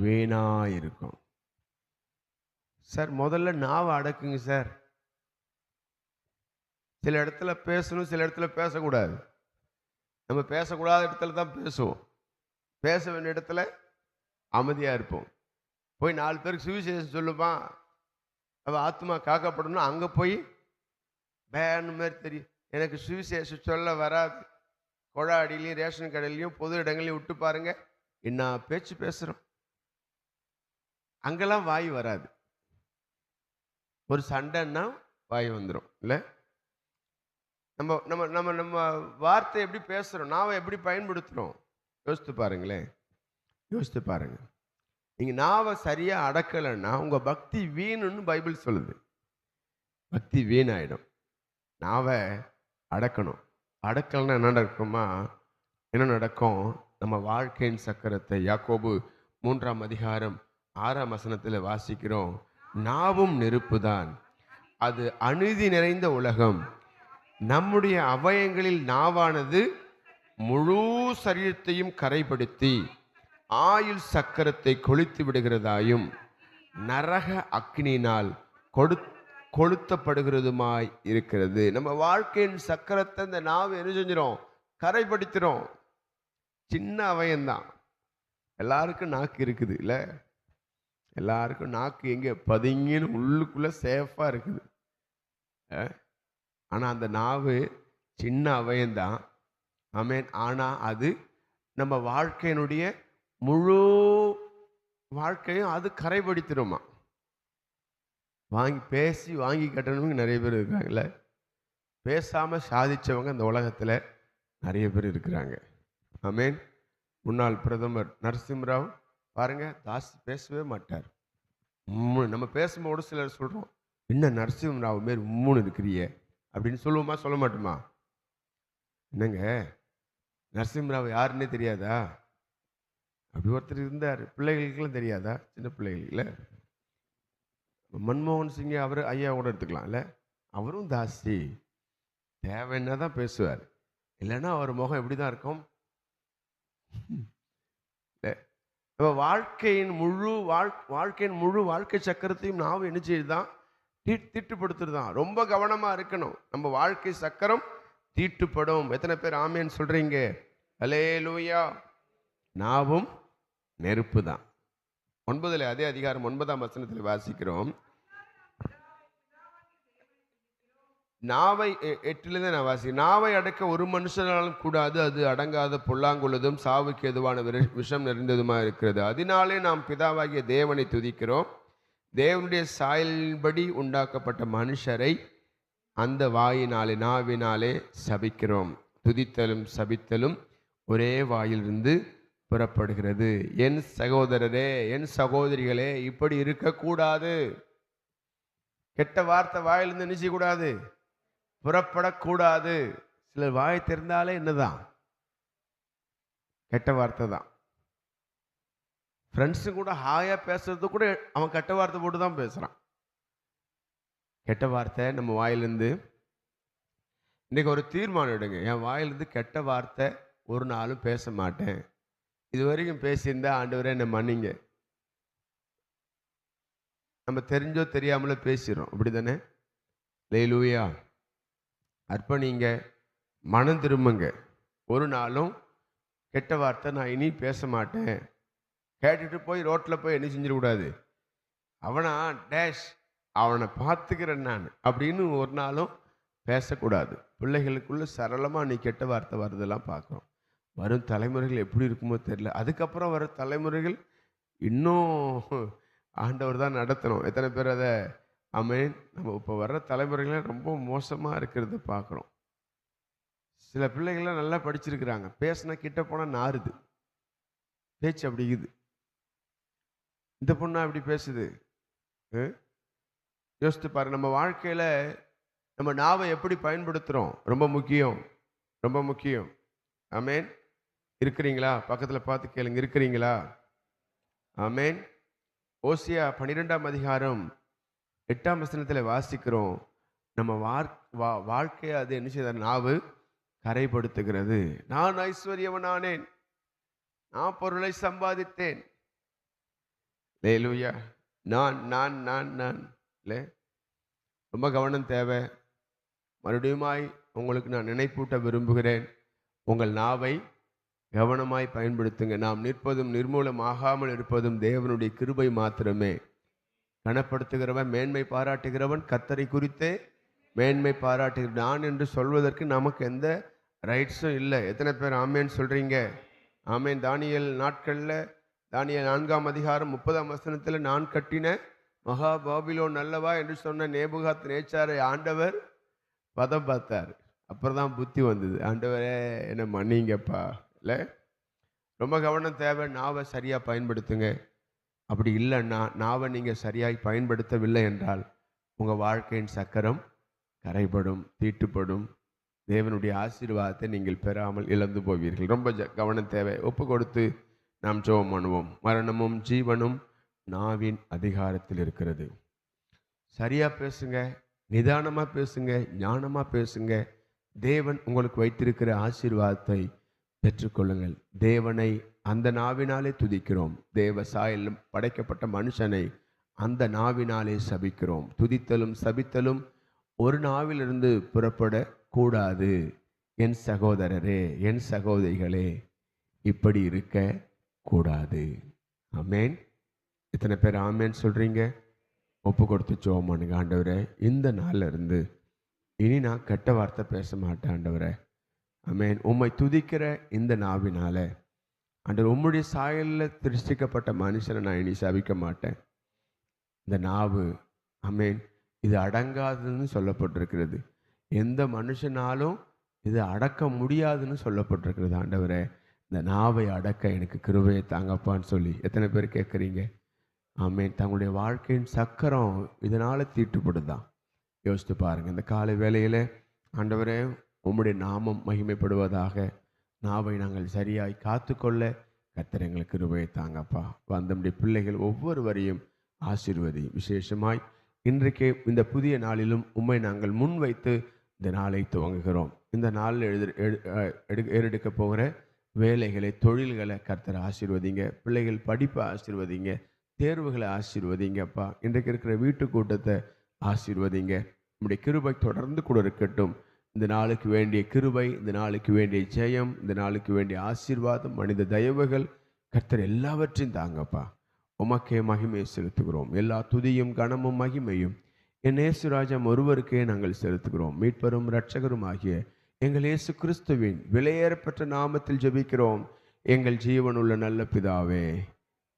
வீணாயிருக்கும். சார் முதல்ல நாவை அடக்குங்க சார். சில இடத்துல பேசணும், சில இடத்துல பேசக்கூடாது. நம்ம பேசக்கூடாத இடத்துல தான் பேசுவோம், பேச வேண்டிய இடத்துல அமைதியாக இருப்போம். போய் 4 பேருக்கு சுவிசேஷம் சொல்லுமா, அவள் ஆத்மா காக்கப்படணும், அங்கே போய் பேன்னு மாதிரி தெரியும், எனக்கு சுவிசேஷம் சொல்ல வராது. கொழாடிலையும் ரேஷன் கடையிலையும் பொது இடங்களையும் விட்டு பாருங்க, என்ன பேச்சு பேசுகிறோம். அங்கெல்லாம் வாய் வராது. ஒரு சண்டைன்னா வாய் வந்துடும். இல்லை, நம்ம நம்ம நம்ம நம்ம வார்த்தை எப்படி பேசுகிறோம், நாவை எப்படி பயன்படுத்துகிறோம், யோசித்து பாருங்களேன். யோசித்து பாருங்க. நீங்கள் நாவை சரியாக அடக்கலைன்னா உங்கள் பக்தி வீணுன்னு பைபிள் சொல்லுது. பக்தி வீணாயிடும். நாவை அடக்கணும். அடக்கலைன்னா என்ன நடக்குமா, என்ன நடக்கும், நம்ம வாழ்க்கையின் சக்கரத்தை யாக்கோபு 3:6 வாசிக்கிறோம். நாவும் நெருப்பு தான், அது அநீதி நிறைந்த உலகம். நம்முடைய அவயங்களில் நாவானது முழு சரீரத்தையும் கரைப்படுத்தி ஆயுள் சக்கரத்தை கொளுத்து விடுகிறதாயும் நரக அக்னியினால் கொளுத்தப்படுகிறதுமாய் இருக்கிறது. நம்ம வாழ்க்கையின் சக்கரத்தை இந்த நாவு என்ன செஞ்சிடும், கரைப்படுத்திடும். சின்ன அவயம்தான். எல்லாருக்கும் நாக்கு இருக்குது இல்ல, எல்லாருக்கும் நாக்கு எங்க பதுங்கின்னு உள்ளுக்குள்ள சேஃபா இருக்குது. ஆனா அந்த நாவு சின்ன அவயம்தான். ஆமென். ஆனா அது நம்ம வாழ்க்கையினுடைய முழு வாழ்க்கையும் அது கரைப்படுத்திடுமா. பேசி வாங்கி கட்டணவங்க நிறைய பேர் இருக்காங்கல்ல, பேசாம சாதிச்சவங்க இந்த உலகத்துல நிறைய பேர் இருக்கிறாங்க. ஆமென். முன்னாள் பிரதமர் நரசிம்மராவ் பாருங்க, தாசி பேசவே மாட்டார். நம்ம பேசும்போது சிலர் சொல்றோம், என்ன நரசிம்மராவ் மாரி உம்முன்னு இருக்கிறிய அப்படின்னு சொல்லுவோமா, சொல்ல மாட்டோமா? என்னங்க நரசிம்மராவ் யாருன்னே தெரியாதா? அப்படி ஒருத்தர் இருந்தார். பிள்ளைகளுக்கெல்லாம் தெரியாதா? சின்ன பிள்ளைகள். மன்மோகன் சிங் அவர் ஐயா கூட எடுத்துக்கலாம்ல, அவரும் தாசி. தேவைன்னா தான் பேசுவார், இல்லைன்னா அவர் முகம் எப்படி தான் இருக்கும். நம்ம வாழ்க்கையின் முழு வாழ்க்கை சக்கரத்தையும் நாம என்ன செய்யுதுதான், தீட்டுப்படுத்துறதுதான். ரொம்ப கவனமா இருக்கணும். நம்ம வாழ்க்கை சக்கரம் தீட்டுப்படும். எத்தனை பேர் ஆமேன்னு சொல்றீங்க? அல்லேலூயா. நாவும் நெருப்பு தான். 9 அதே அதிகாரம் 9 வாசிக்கிறோம். நாவை 8 நான் வாசிக்கிறேன். நாவை அடக்க ஒரு மனுஷனாலும் கூடாது, அது அடங்காத பொல்லாங்குள்ளதும் சாவுக்கு எதுவான விஷம் நிறைந்ததுமா இருக்கிறது. அதனாலே நாம் பிதாவாகிய தேவனை துதிக்கிறோம். தேவனுடைய சாயலின்படி உண்டாக்கப்பட்ட மனுஷரை அந்த வாயினாலே நாவினாலே சபிக்கிறோம். துதித்தலும் சபித்தலும் ஒரே வாயிலிருந்து புறப்படுகிறது. என் சகோதரரே, என் சகோதரிகளே, இப்படி இருக்கக்கூடாது. கெட்ட வார்த்தை வாயிலிருந்து நினைச்சக்கூடாது, புறப்படக்கூடாது. சிலர் வாய் திறந்தாலே என்னதான், கெட்ட வார்த்தை தான். ஃப்ரெண்ட்ஸு கூட ஹாயா பேசுறது கூட அவன் கெட்ட வார்த்தை போட்டு தான் பேசுறான். கெட்ட வார்த்தை நம்ம வாயிலிருந்து இன்றைக்கி ஒரு தீர்மானம் எடுங்க. என் வாயிலிருந்து கெட்ட வார்த்தை ஒரு நாளும் பேச மாட்டேன். இது வரைக்கும் பேசியிருந்தா ஆண்டவரே என்னை மன்னிங்க. நம்ம தெரிஞ்சோ தெரியாமலோ பேசிடுறோம், அப்படி தானே? அல்லேலூயா. அர்ப்பணிங்க, மனம் திரும்புங்க. ஒரு நாளும் கெட்ட வார்த்தை நான் இனி பேச மாட்டேன். கேட்டுட்டு போய் ரோட்டில் போய் என்ன செஞ்சிடக்கூடாது, அவனா டேஷ் அவனை பார்த்துக்கிறேன் நான் அப்படின்னு ஒரு நாளும் பேசக்கூடாது. பிள்ளைகளுக்குள்ள சரளமாக நீ கெட்ட வார்த்தை வருதெல்லாம் பார்க்குறோம். வரும் தலைமுறைகள் எப்படி இருக்குமோ தெரியல. அதுக்கப்புறம் வர தலைமுறைகள் இன்னும் ஆண்டவர் தான் நடத்தணும். எத்தனை பேர் அதை ஆமென். நம்ம இப்போ வர்ற தலைமுறைகளே ரொம்ப மோசமாக இருக்கிறத பார்க்குறோம். சில பிள்ளைகள்லாம் நல்லா படிச்சிருக்கிறாங்க, பேசினா கிட்ட போனால் நாறுது, பேச்சு அப்படிங்குது. இந்த பொண்ணா இப்படி பேசுது. யோசித்து பாரு. நம்ம வாழ்க்கையில் நம்ம நாவை எப்படி பயன்படுத்துகிறோம் ரொம்ப முக்கியம், ரொம்ப முக்கியம். ஆமேன். இருக்கிறீங்களா? பக்கத்தில் பார்த்து கேளுங்க, இருக்கிறீங்களா? ஆமேன். ஓசியா 12ஆம் அதிகாரம் 8ஆம் வசனத்தில் வாசிக்கிறோம். நம்ம வாழ்க்கையை அது என்ன செய்த நாவு கரைப்படுத்துகிறது. நான் ஐஸ்வர்யவனானேன், நான் பொருளை சம்பாதித்தேன். அல்லேலூயா. நான் இல்லை, ரொம்ப கவனம் தேவை. மறுபடியுமாய் உங்களுக்கு நான் நினைப்பூட்ட விரும்புகிறேன். உங்கள் நாவை கவனமாய் பயன்படுத்துங்க. நாம் நிற்பதும் நிர்மூலமாகாமல் இருப்பதும் தேவனுடைய கிருபை மாத்திரமே. கனப்படுத்துகிறவன், மேன்மை பாராட்டுகிறவன் கர்த்தரை குறித்தே மேன்மை பாராட்டுகிறவன். நான் என்று சொல்வதற்கு நமக்கு எந்த ரைட்ஸும் இல்லை. எத்தனை பேர் ஆமேன்னு சொல்கிறீங்க? ஆமேன். தானியேல் நாட்களில், தானியேல் 4ஆம் அதிகாரம் 30ஆம் வசனத்தில், நான் கட்டின மகா பாபிலோன் நல்லவா என்று சொன்ன நேபுகாத் நேச்சாரை ஆண்டவர் பதம் பார்த்தார். அப்புறம் தான் புத்தி வந்தது, ஆண்டவரே என்னை மன்னிங்கப்பா. இல்லை, ரொம்ப கவனம் தேவை. நாவை சரியாக பயன்படுத்துங்க. அப்படி இல்லைன்னா, நாவை நீங்கள் சரியாக பயன்படுத்தவில்லை என்றால் உங்கள் வாழ்க்கையின் சக்கரம் கரைபடும், தீட்டுப்படும். தேவனுடைய ஆசீர்வாதத்தை நீங்கள் பெறாமல் இழந்து போவீர்கள். ரொம்ப கவனம் தேவை. ஒப்பு கொடுத்து நாம் ஜெபம் பண்ணுவோம். மரணமும் ஜீவனும் நாவின் அதிகாரத்தில் இருக்கிறது. சரியாக பேசுங்க, நிதானமாக பேசுங்க, ஞானமாக பேசுங்க. தேவன் உங்களுக்கு வைத்திருக்கிற ஆசீர்வாதத்தை பெற்றுக்கொள்ளுங்கள். தேவனை அந்த நாவினாலே துதிக்கிறோம். தேவ சாயலும் படைக்கப்பட்ட மனுஷனை அந்த நாவினாலே சபிக்கிறோம். துதித்தலும் சபித்தலும் ஒரு நாவிலிருந்து புறப்படக்கூடாது. என் சகோதரரே, என் சகோதரிகளே, இப்படி இருக்க கூடாது. ஆமேன். எத்தனை பேர் ஆமேன் சொல்றீங்க? ஒப்பு கொடுத்து ஜெபம் பண்ணுங்க. ஆண்டவரே, இந்த நாள்ல இருந்து இனி நான் கெட்ட வார்த்தை பேச மாட்டேன் ஆண்டவரே. ஆமேன். உம்மை துதிக்கிற இந்த நாவினால ஆண்டவர், உம்முடைய சாயலில் திருஷ்டிக்கப்பட்ட மனுஷனை நான் இனி சபிக்க மாட்டேன். இந்த நாவு ஆமேன், இது அடங்காதுன்னு சொல்லப்பட்டிருக்கிறது. எந்த மனுஷனாலும் இது அடக்க முடியாதுன்னு சொல்லப்பட்டிருக்கிறது. ஆண்டவரே, இந்த நாவை அடக்க எனக்கு கிருபையை தாங்கப்பான்னு சொல்லி எத்தனை பேர் கேட்குறீங்க? ஆமேன். தங்களுடைய வாழ்க்கையின் சக்கரம் இதனால் தீட்டுப்படுதான். யோசித்து பாருங்கள். இந்த காலை வேளையில் ஆண்டவரே, உம்முடைய நாமம் மகிமைப்படுவதாக. நாவை நாங்கள் சரியாய் காத்துக்கொள்ள கர்த்தர் எங்களுக்கு கிருபையை தாங்கப்பா. நம்முடைய பிள்ளைகள் ஒவ்வொருவரையும் ஆசீர்வதி. விசேஷமாய் இன்றைக்கு இந்த புதிய நாளிலும் உம்மை நாங்கள் முன்வைத்து இந்த நாளை துவங்குகிறோம். இந்த நாளில் ஏறெடுக்க போகிற வேலைகளை, தொழில்களை கர்த்தர் ஆசீர்வதிங்க. பிள்ளைகள் படிப்பை ஆசீர்வதிங்க, தேர்வுகளை ஆசீர்வதிங்கப்பா. இன்றைக்கு இருக்கிற வீட்டு கூட்டத்தை ஆசீர்வதிங்க. நம்முடைய கிருபை தொடர்ந்து கூட இருக்கட்டும். இந்த நாளுக்கு வேண்டிய கிருபை, இந்த நாளுக்கு வேண்டிய ஜெயம், இந்த நாளுக்கு வேண்டிய ஆசீர்வாதம், மனித தயவுகள் கர்த்தர் எல்லாவற்றையும் தாங்கப்பா. உமக்கே மகிமையை செலுத்துகிறோம். எல்லா துதியும் கனமும் மகிமையும் என் இயேசுராஜா ஒருவருக்கே நாங்கள் செலுத்துகிறோம். மீட்பரும் இரட்சகரும் ஆகிய எங்கள் இயேசு கிறிஸ்துவின் விலையேறப்பட்ட நாமத்தில் ஜெபிக்கிறோம் எங்கள் ஜீவனுள்ள நல்ல பிதாவே.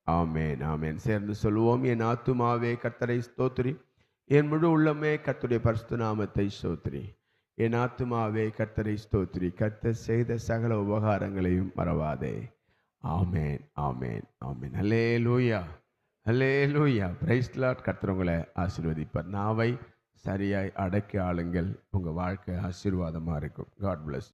ஆமேன், ஆமேன். சேர்ந்து சொல்லுவோம். என் ஆத்துமாவே கர்த்தரை ஸ்தோத்திரி, என் முழு உள்ளமே கர்த்தருடைய பரிசுத்த நாமத்தை ஸ்தோத்திரி. என் ஆத்துமாவே கர்த்தரை ஸ்தோத்திரி, கர்த்தர் செய்த சகல உபகாரங்களையும் மறவாதே. ஆமேன், ஆமேன், ஆமேன். அல்லேலூயா, அல்லேலூயா. Praise the lord. கர்த்தர் உங்களை ஆசீர்வதிப்பார். நாவை சரியாய் அடக்கி ஆளுங்கள். உங்கள் வாழ்க்கை ஆசீர்வாதமாக இருக்கும். God plus.